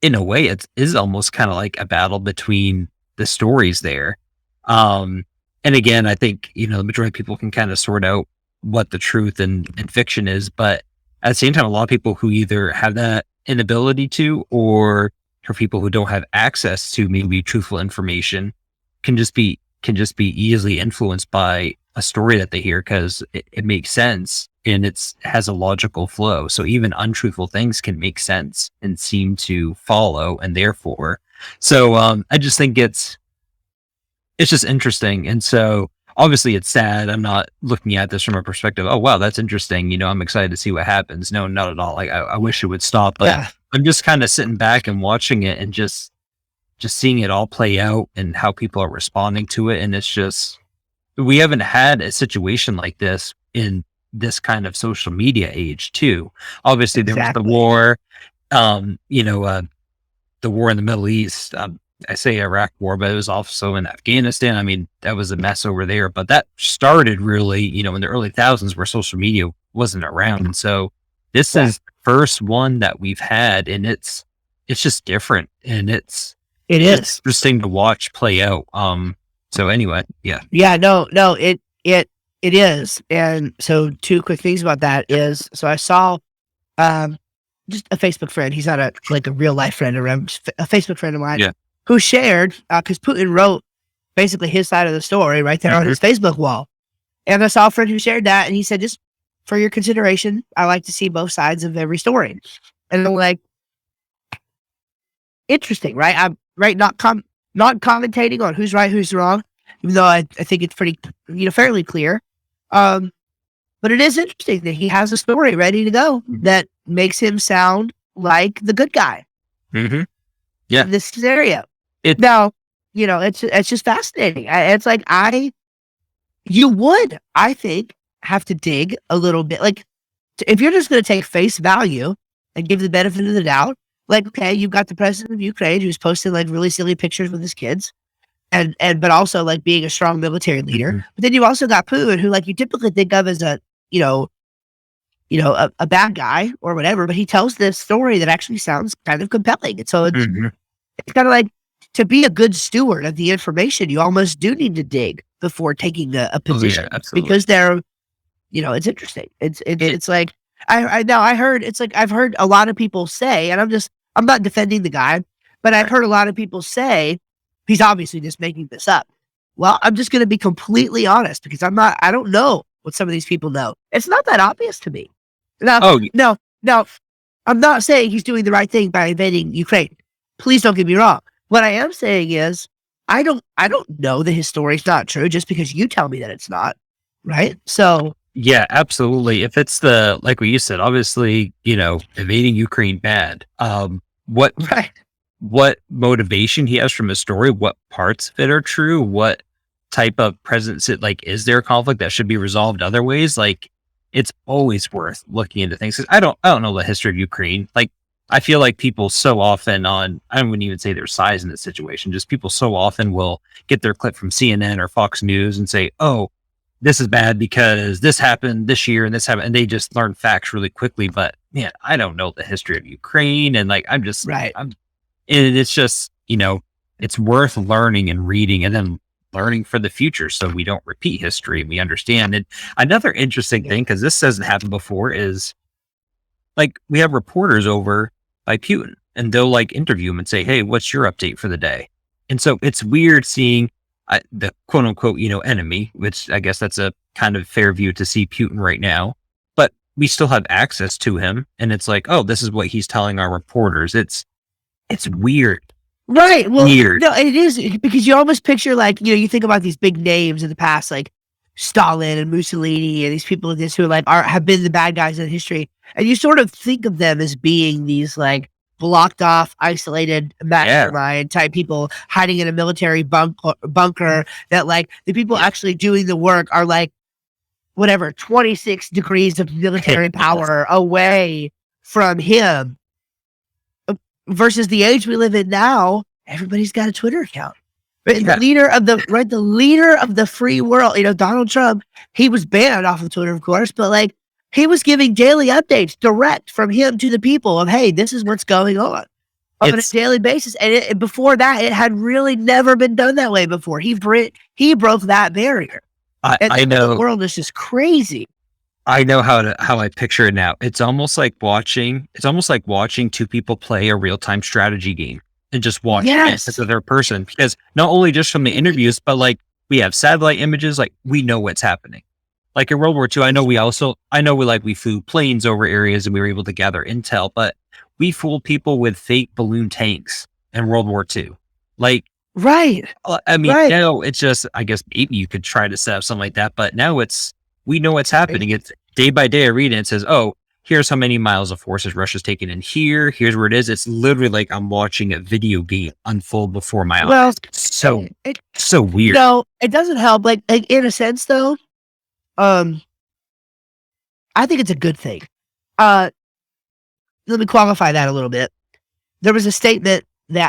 in a way, it is almost kind of like a battle between the stories there. And again, I think, the majority of people can kind of sort out what the truth and fiction is. But at the same time, a lot of people who either have that inability to, or for people who don't have access to maybe truthful information, can just be easily influenced by a story that they hear, because it makes sense and has a logical flow. So even untruthful things can make sense and seem to follow, and therefore, so I just think it's just interesting. And so obviously it's sad. I'm not looking at this from a perspective, oh wow, that's interesting, I'm excited to see what happens. No, not at all. Like I wish it would stop, but I'm just kind of sitting back and watching it and just seeing it all play out and how people are responding to it. And it's just, we haven't had a situation like this in this kind of social media age too. Obviously there was the war, the war in the Middle East. I say Iraq war, but it was also in Afghanistan. I mean, that was a mess over there, but that started really, in the early thousands, where social media wasn't around. And so this is the first one that we've had, and it's just different, and it's interesting to watch play out. So anyway, yeah. No, it is. And so 2 quick things about that is, so I saw, just a Facebook friend. He's not a real life friend, a Facebook friend of mine, who shared, because Putin wrote basically his side of the story right there on his Facebook wall. And I saw a friend who shared that, and he said, just for your consideration, I like to see both sides of every story. And I'm like, interesting, right? I'm not commentating on who's right, who's wrong, even though I think it's pretty, fairly clear. But it is interesting that he has a story ready to go that makes him sound like the good guy. Mm-hmm. Yeah. In this scenario. Now, it's just fascinating. It's like, you would, I think, have to dig a little bit. Like, if you're just going to take face value and give the benefit of the doubt, like, okay, you've got the president of Ukraine who's posting really silly pictures with his kids, but also being a strong military leader. Mm-hmm. But then you also got Putin, who you typically think of as a bad guy or whatever, but he tells this story that actually sounds kind of compelling. And so it's kind of like, to be a good steward of the information, you almost do need to dig before taking a position, because they're, it's interesting. It's like, I heard, it's like, I've heard a lot of people say, and I'm not defending the guy, but I've heard a lot of people say, he's obviously just making this up. Well, I'm just going to be completely honest, because I don't know what some of these people know. It's not that obvious to me. No, I'm not saying he's doing the right thing by invading Ukraine. Please don't get me wrong. What I am saying is, I don't know that his story's not true just because you tell me that it's not, right? So yeah, absolutely. If it's like what you said, obviously, invading Ukraine bad. What motivation he has from his story, what parts of it are true, what type of presence is there a conflict that should be resolved other ways? It's always worth looking into things. 'Cause I don't know the history of Ukraine. I feel like people so often I wouldn't even say their size in this situation, just people so often will get their clip from CNN or Fox News and say, oh, this is bad because this happened this year and this happened. And they just learn facts really quickly. But man, I don't know the history of Ukraine. And I'm just, right. And it's just, it's worth learning and reading and then learning for the future, so we don't repeat history and we understand. And another interesting thing, because this hasn't happened before, is we have reporters over by Putin, and they'll interview him and say, hey, what's your update for the day? And so it's weird seeing the quote unquote, enemy, which I guess that's a kind of fair view to see Putin right now, but we still have access to him. And it's oh, this is what he's telling our reporters. It's weird Right. Well, weird. no, it is because you almost picture like, you think about these big names in the past, like Stalin and Mussolini and these people like this who like have been the bad guys in history. And you sort of think of them as being these like blocked off, isolated mastermind type people hiding in a military bunker that like the people actually doing the work are like whatever 26 degrees of military power away from him. Versus the age we live in now, everybody's got a Twitter account. Right? The leader of the free world, Donald Trump, he was banned off of Twitter, of course, but like he was giving daily updates direct from him to the people of, hey, this is what's going on a daily basis. And before that, it had really never been done that way before. He broke that barrier. I know the world is just crazy. I know how I picture it now. It's almost like watching two people play a real-time strategy game and just watch as a third person. Because not only just from the interviews, but like we have satellite images, like we know what's happening. Like in World War II, I know we flew planes over areas and we were able to gather intel, but we fooled people with fake balloon tanks in World War II. Like, right. I mean, now it's just, I guess maybe you could try to set up something like that, but now we know what's happening. It's day by day. I read it and it says, oh, here's how many miles of forces Russia's taken in here. Here's where it is. It's literally like I'm watching a video game unfold before my eyes. It's so weird. No, it doesn't help. Like in a sense, though, I think it's a good thing. Let me qualify that a little bit. There was a statement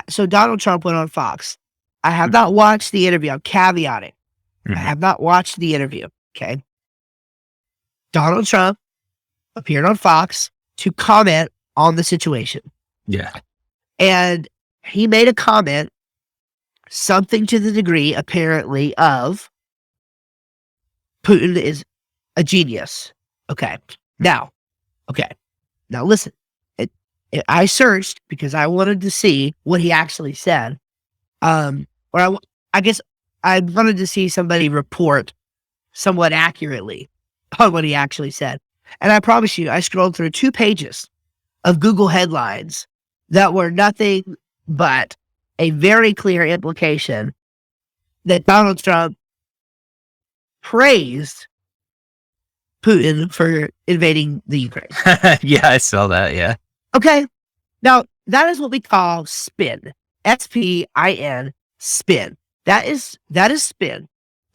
so Donald Trump went on Fox. I have not watched the interview. I'm caveating. I have not watched the interview. Okay. Donald Trump appeared on Fox to comment on the situation. Yeah. And he made a comment, something to the degree, apparently, of Putin is a genius. Okay. Now listen. I searched because I wanted to see what he actually said. I guess I wanted to see somebody report somewhat accurately on what he actually said. And I promise you, I scrolled through 2 pages of Google headlines that were nothing but a very clear implication that Donald Trump praised Putin for invading the Ukraine. Yeah, I saw that. Yeah. Okay. Now, that is what we call spin. S-P-I-N, spin. That is spin.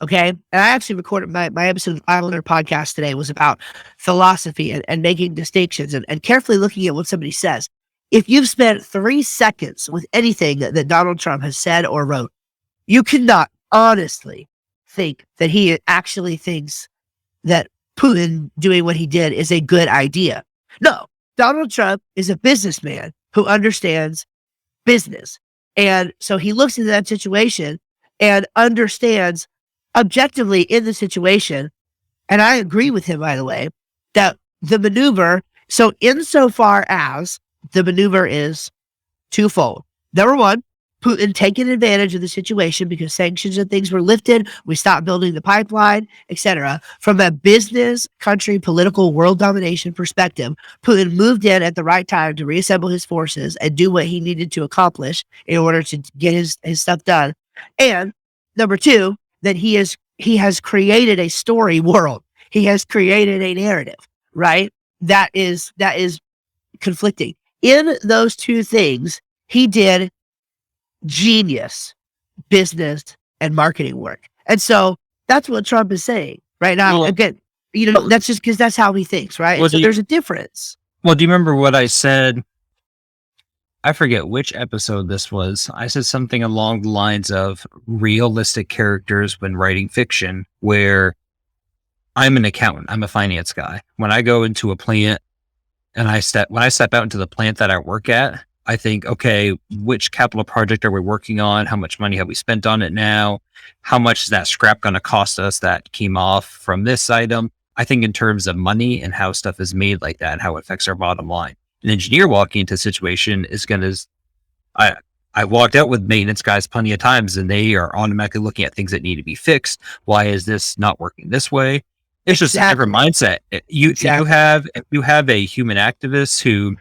Okay. And I actually recorded my episode of the Islander podcast today was about philosophy and making distinctions and carefully looking at what somebody says. If you've spent 3 seconds with anything that Donald Trump has said or wrote, you cannot honestly think that he actually thinks that Putin doing what he did is a good idea. No, Donald Trump is a businessman who understands business. And so he looks into that situation and understands objectively in the situation, and I agree with him, by the way, that the maneuver, so insofar as the maneuver is twofold. Number one, Putin taking advantage of the situation because sanctions and things were lifted, we stopped building the pipeline, etc. From a business, country, political, world domination perspective, Putin moved in at the right time to reassemble his forces and do what he needed to accomplish in order to get his stuff done. And number two, that he has created a story world. He has created a narrative, right? That is conflicting. In those two things, he did genius business and marketing work. And so that's what Trump is saying right now. Well, again, that's just because that's how he thinks, right? Well, so there's a difference. Well, do you remember what I said? I forget which episode this was. I said something along the lines of realistic characters when writing fiction, where I'm an accountant. I'm a finance guy. When I go into a plant and when I step out into the plant that I work at, I think, okay, which capital project are we working on? How much money have we spent on it now? How much is that scrap going to cost us that came off from this item? I think in terms of money and how stuff is made like that and how it affects our bottom line. An engineer walking into a situation is going to, I walked out with maintenance guys plenty of times and they are automatically looking at things that need to be fixed. Why is this not working this way? It's just a different mindset. You have a human activist who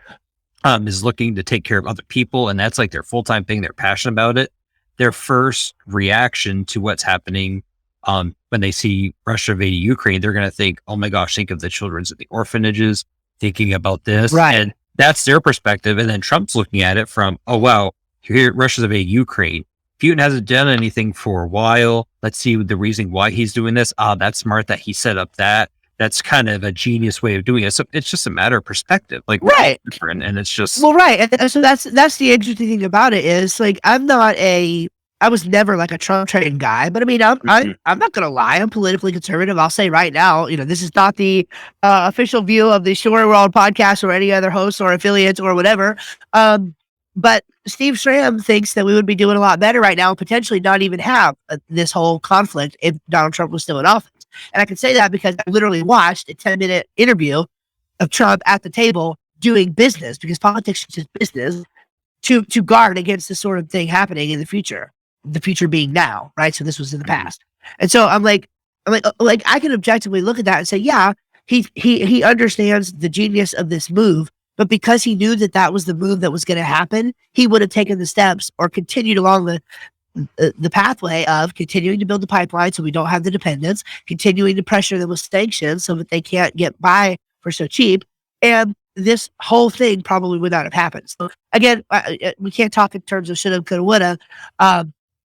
is looking to take care of other people, and that's like their full-time thing. They're passionate about it. Their first reaction to what's happening when they see Russia invading Ukraine, they're going to think, oh my gosh, think of the children's at the orphanages, thinking about this. Right. And that's their perspective. And then Trump's looking at it from, oh, wow, here Russia's invading Ukraine. Putin hasn't done anything for a while. Let's see the reason why he's doing this. That's smart that he set up that. That's kind of a genius way of doing it. So it's just a matter of perspective. Like, right. Different, and it's just. Well, right. And so that's the interesting thing about it is, like, I was never like a Trump train guy, but I mean, I'm not going to lie. I'm politically conservative. I'll say right now, this is not the official view of the Storyworld podcast or any other hosts or affiliates or whatever. But Steve Schramm thinks that we would be doing a lot better right now and potentially not even have this whole conflict if Donald Trump was still in office. And I can say that because I literally watched a 10-minute interview of Trump at the table doing business, because politics is just business, to guard against this sort of thing happening in the future being now, right? So this was in the past. And so I'm like, I can objectively look at that and say, yeah, he understands the genius of this move, but because he knew that was the move that was going to happen, he would have taken the steps or continued along the pathway of continuing to build the pipeline so we don't have the dependence, continuing to pressure them with sanctions so that they can't get by for so cheap. And this whole thing probably would not have happened. So again, we can't talk in terms of shoulda, coulda, woulda,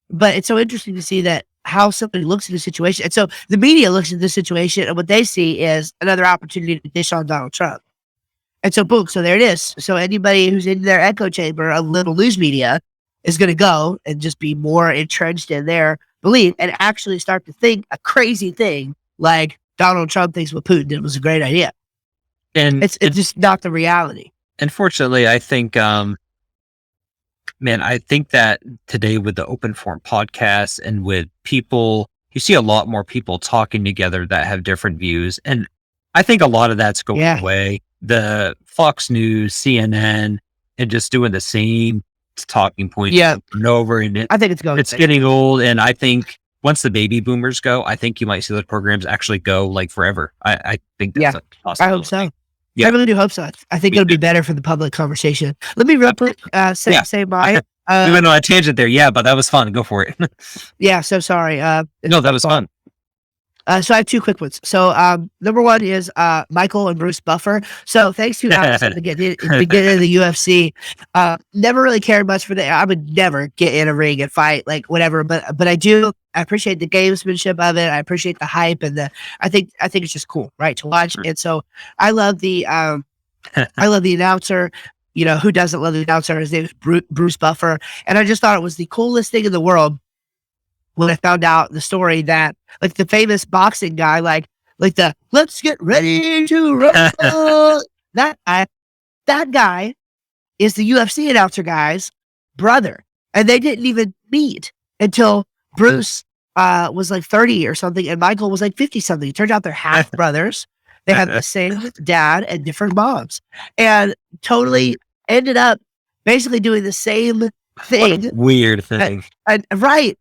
but it's so interesting to see that how somebody looks at the situation. And so the media looks at the situation and what they see is another opportunity to dish on Donald Trump. And so boom, so there it is. So anybody who's in their echo chamber of little news media is going to go and just be more entrenched in their belief and actually start to think a crazy thing like Donald Trump thinks what Putin did was a great idea. And it's just not the reality. Unfortunately, I think, I think that today with the open forum podcasts and with people, you see a lot more people talking together that have different views. And I think a lot of that's going away. The Fox News, CNN, and just doing the same talking points over and over. And I think it's getting old. And I think once the baby boomers go, I think you might see those programs actually go like forever. I think that's a possibility. I hope so. Yeah. I really do hope so. I think it'll be better for the public conversation. Let me real quick say bye. We went on a tangent there, but that was fun. Go for it. So sorry. No, that was fun. So I have two quick ones. So number one is Michael and Bruce Buffer. So thanks to Alex at the beginning of the UFC. Never really cared much for I would never get in a ring and fight, like whatever. But I appreciate the gamesmanship of it. I appreciate the hype and I think it's just cool, right, to watch. And so I love the announcer. Who doesn't love the announcer? His name is Bruce Buffer. And I just thought it was the coolest thing in the world when I found out the story that, like, the famous boxing guy, like the let's get ready to rumble, that guy is the UFC announcer guy's brother. And they didn't even meet until Bruce was like 30 or something and Michael was like 50 something. It turned out they're half brothers. They had the same dad and different moms, and totally ended up basically doing the same thing. What a weird thing. Right.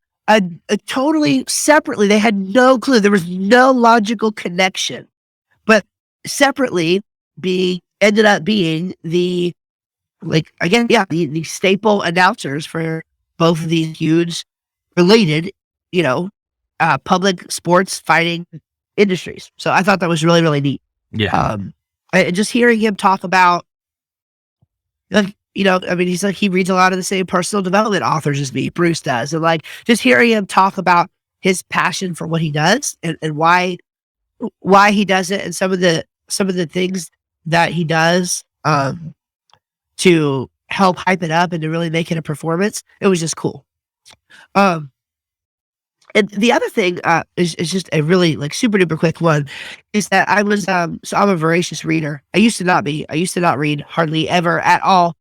Totally separately. They had no clue. There was no logical connection, but separately ended up being the staple announcers for both of these huge related, public sports fighting industries. So I thought that was really, really neat. Yeah. And just hearing him talk about, he's like, he reads a lot of the same personal development authors as me, Bruce does. And like, just hearing him talk about his passion for what he does and why he does it and some of the things that he does to help hype it up and to really make it a performance. It was just cool. And the other thing is just a really like super duper quick one is that I was so I'm a voracious reader. I used to not be. I used to not read hardly ever at all.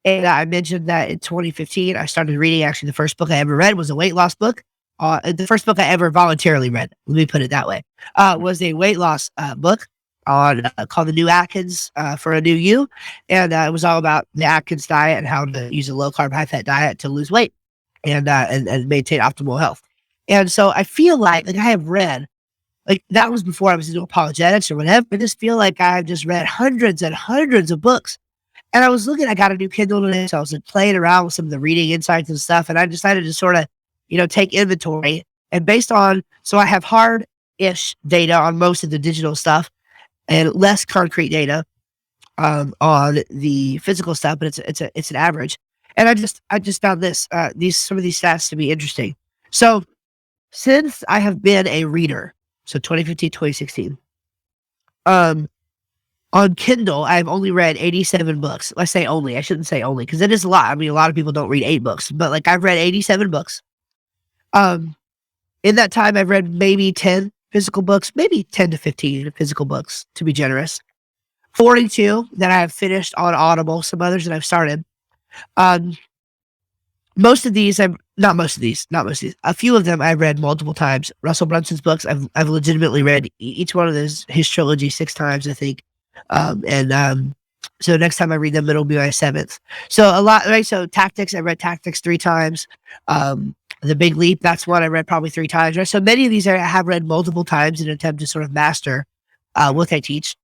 And I mentioned that in 2015 I started reading. Actually, the first book I ever read was a weight loss book. The first book I ever voluntarily read, let me put it that way, was a weight loss book called The New Atkins for a New You, and it was all about the Atkins diet and how to use a low carb, high fat diet to lose weight and maintain optimal health. And so I feel like I have read, like that was before I was into apologetics or whatever. I just feel like I've just read hundreds and hundreds of books. And I was looking, I got a new Kindle today, so I was like playing around with some of the reading insights and stuff. And I decided to sort of, take inventory. And based on, so I have hard-ish data on most of the digital stuff and less concrete data on the physical stuff, but it's an average. And I just found some of these stats to be interesting. So since I have been a reader, so 2015, 2016, on Kindle, I've only read 87 books. I say only, I shouldn't say only, because it is a lot. I mean, a lot of people don't read 8 books, but like I've read 87 books. In that time, I've read maybe 10 physical books, maybe 10 to 15 physical books, to be generous. 42 that I have finished on Audible, some others that I've started. Most of these, not most of these, a few of them I've read multiple times. Russell Brunson's books, I've legitimately read each one of his trilogy 6 times, I think. So next time I read them, it'll be my 7th. So a lot, right? So Tactics, I read Tactics 3 times. The Big Leap, that's one I read probably 3 times, right? So many of these I have read multiple times in an attempt to sort of master what I teach.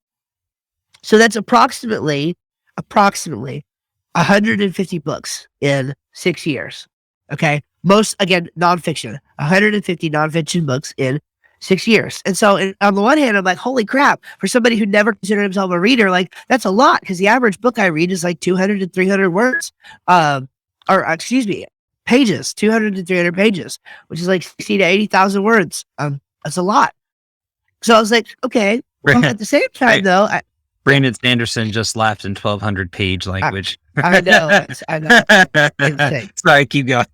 So that's approximately 150 books in 6 years. Okay. Most, again, nonfiction, 150 nonfiction books in 6 years. And so on the one hand, I'm like, holy crap, for somebody who never considered himself a reader, like that's a lot, because the average book I read is like 200 to 300 words, pages, 200 to 300 pages, which is like 60 to 80,000 words. That's a lot. So I was like, okay. Well, at the same time, though, Brandon Sanderson just laughed in 1,200 page language. I know. Insane. Sorry, keep going.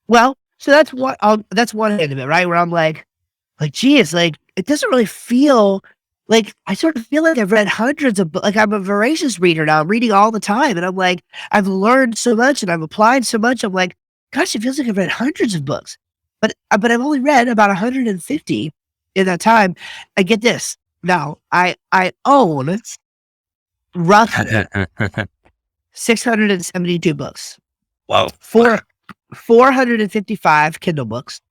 Well, so that's one end of it, right? Where I'm like, geez, like it doesn't really feel like, I sort of feel like I've read hundreds of books. Like I'm a voracious reader now. I'm reading all the time, and I'm like, I've learned so much and I've applied so much. I'm like, gosh, it feels like I've read hundreds of books, but I've only read about 150 in that time. I get this. Now, I own roughly 672 books. Wow. 455 Kindle books,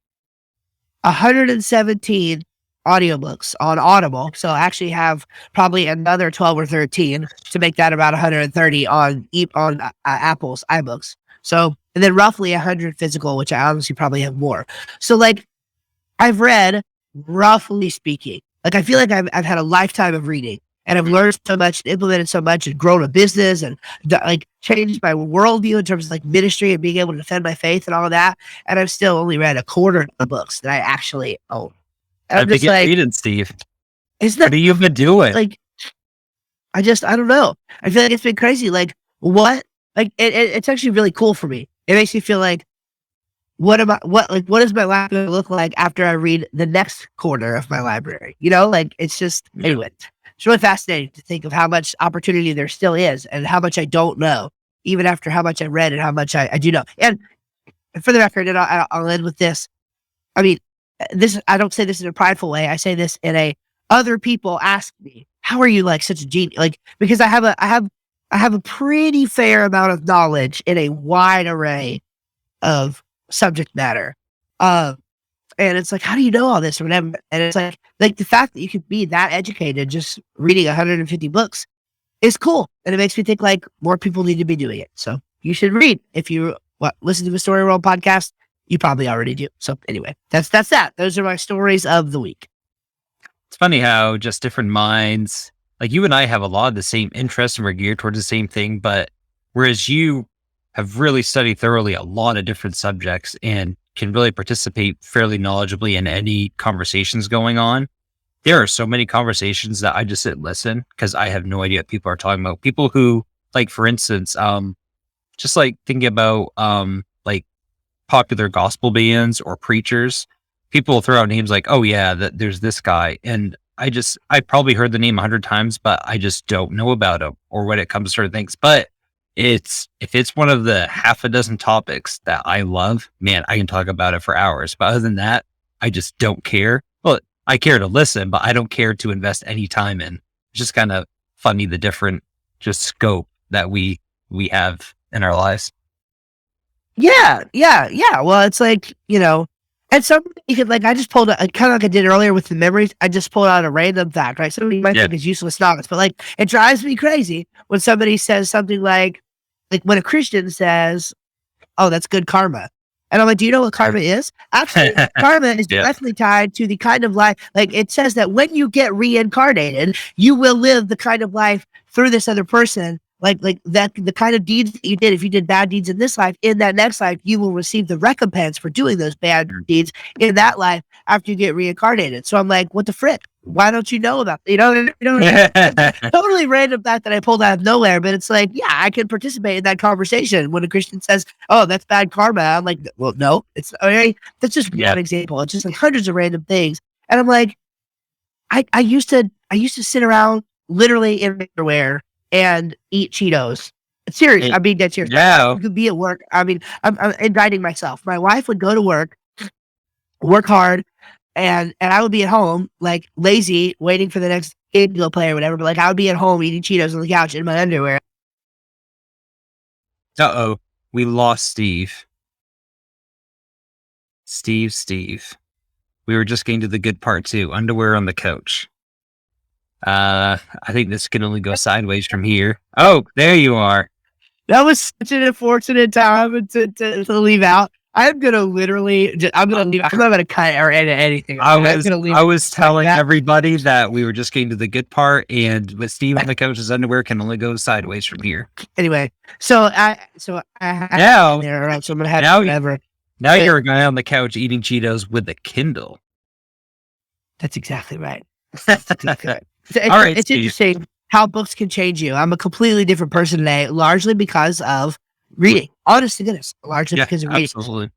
117 audiobooks on Audible. So I actually have probably another 12 or 13 to make that about 130 on Apple's iBooks. So, and then roughly 100 physical, which I honestly probably have more. So like I've read, roughly speaking, like I feel like I've had a lifetime of reading, and I've learned so much, implemented so much, and grown a business, and like changed my worldview in terms of like ministry and being able to defend my faith and all of that. And I've still only read a quarter of the books that I actually own. And I'm just like, reading, Steve. Isn't that, what are you been doing? Like, I don't know. I feel like it's been crazy. Like what? Like it's actually really cool for me. It makes me feel like, what does my library look like after I read the next corner of my library? Like it's just, anyway, it's really fascinating to think of how much opportunity there still is and how much I don't know, even after how much I read and how much I do know. And for the record, and I'll end with this. I mean, I don't say this in a prideful way. I say this in other people ask me, how are you like such a genius? Like, because I have a pretty fair amount of knowledge in a wide array of subject matter. And it's like, how do you know all this or whatever? And it's like the fact that you could be that educated just reading 150 books is cool. And it makes me think like more people need to be doing it. So you should read. If you listen to the Story World podcast, you probably already do. So anyway, that's that. Those are my stories of the week. It's funny how just different minds, like you and I have a lot of the same interests and we're geared towards the same thing, but whereas you have really studied thoroughly a lot of different subjects and can really participate fairly knowledgeably in any conversations going on. There are so many conversations that I just sit and listen because I have no idea what people are talking about. People who, like, for instance, just like thinking about like popular gospel bands or preachers, people will throw out names like, oh yeah, there's this guy. And I probably heard the name 100 times, but I just don't know about him or when it comes to certain things. But if it's one of the half a dozen topics that I love, man, I can talk about it for hours. But other than that, I just don't care. Well, I care to listen, but I don't care to invest any time in. It's just kind of funny, the different just scope that we have in our lives. Yeah. Well, it's like, And some you could like I just pulled kind of like I did earlier with the memories. I just pulled out a random fact, right? Somebody might think it's useless knowledge, but like it drives me crazy when somebody says something like when a Christian says, "Oh, that's good karma," and I'm like, "Do you know what karma is?" Actually, karma is directly tied to the kind of life. Like it says that when you get reincarnated, you will live the kind of life through this other person. Like that, the kind of deeds that you did, if you did bad deeds in this life, in that next life, you will receive the recompense for doing those bad deeds in that life after you get reincarnated. So I'm like, what the frick? Why don't you know about it? Totally random fact that I pulled out of nowhere, but it's like, yeah, I can participate in that conversation when a Christian says, "Oh, that's bad karma." I'm like, well, no, it's okay. That's just one example. It's just like hundreds of random things, and I'm like, I used to sit around literally in underwear and eat Cheetos. Serious. I mean, that's serious. Yeah. You could be at work. I mean, I'm indicting myself. My wife would go to work hard, and I would be at home, like lazy, waiting for the next game to go play or whatever. But like I would be at home eating Cheetos on the couch in my underwear. Uh-oh. We lost Steve. Steve. We were just getting to the good part too. Underwear on the couch. I think this can only go sideways from here. Oh, there you are. That was such an unfortunate time to leave out. I'm gonna literally, I'm gonna leave. I'm not gonna cut or edit anything. I was telling everybody that we were just getting to the good part, and with Steve on the couch's underwear can only go sideways from here. Anyway, so I'm gonna have whatever. Now you're a guy on the couch eating Cheetos with a Kindle. That's exactly right. It's interesting how books can change you. I'm a completely different person today, largely because of reading. Honest to goodness, largely because of reading. Absolutely.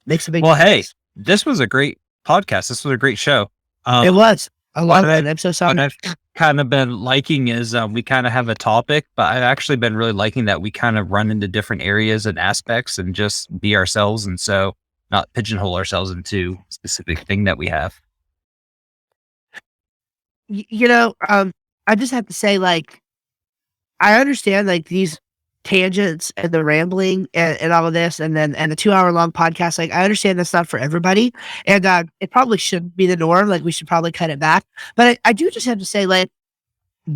Makes a big difference. Hey, this was a great podcast. This was a great show. It was. I love it. I'm so sorry. What I've kind of been liking is we kind of have a topic, but I've actually been really liking that we kind of run into different areas and aspects and just be ourselves, and so not pigeonhole ourselves into a specific thing that we have. I just have to say, like, I understand like these tangents and the rambling and all of this, and the 2-hour long podcast. Like, I understand that's not for everybody, and it probably shouldn't be the norm. Like, we should probably cut it back. But I do just have to say, like,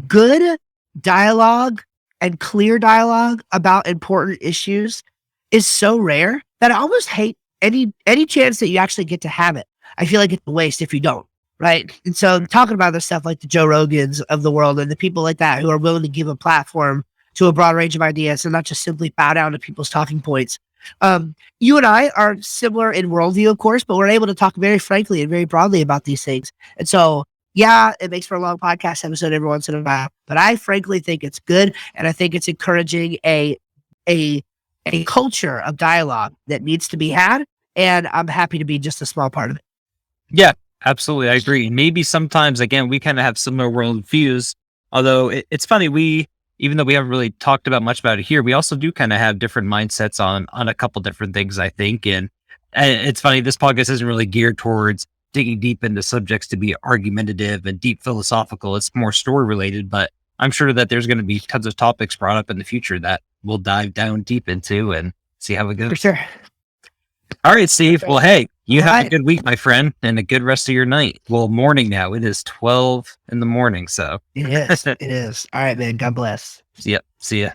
good dialogue and clear dialogue about important issues is so rare that I almost hate any chance that you actually get to have it. I feel like it's a waste if you don't. Right. And so talking about this stuff like the Joe Rogans of the world and the people like that who are willing to give a platform to a broad range of ideas and not just simply bow down to people's talking points. You and I are similar in worldview, of course, but we're able to talk very frankly and very broadly about these things. And so, yeah, it makes for a long podcast episode every once in a while, but I frankly think it's good. And I think it's encouraging a culture of dialogue that needs to be had. And I'm happy to be just a small part of it. Yeah. Absolutely, I agree. Maybe sometimes, again, we kind of have similar worldviews. Although it's funny, even though we haven't really talked about much about it here, we also do kind of have different mindsets on a couple different things, I think. And it's funny, this podcast isn't really geared towards digging deep into subjects to be argumentative and deep philosophical. It's more story related, but I'm sure that there's going to be tons of topics brought up in the future that we'll dive down deep into and see how it goes. For sure. All right, Steve. Well, hey, you have a good week, my friend, and a good rest of your night. Well, morning now. It is 12 in the morning, so. It is. It is. All right, man. God bless. Yep. See ya.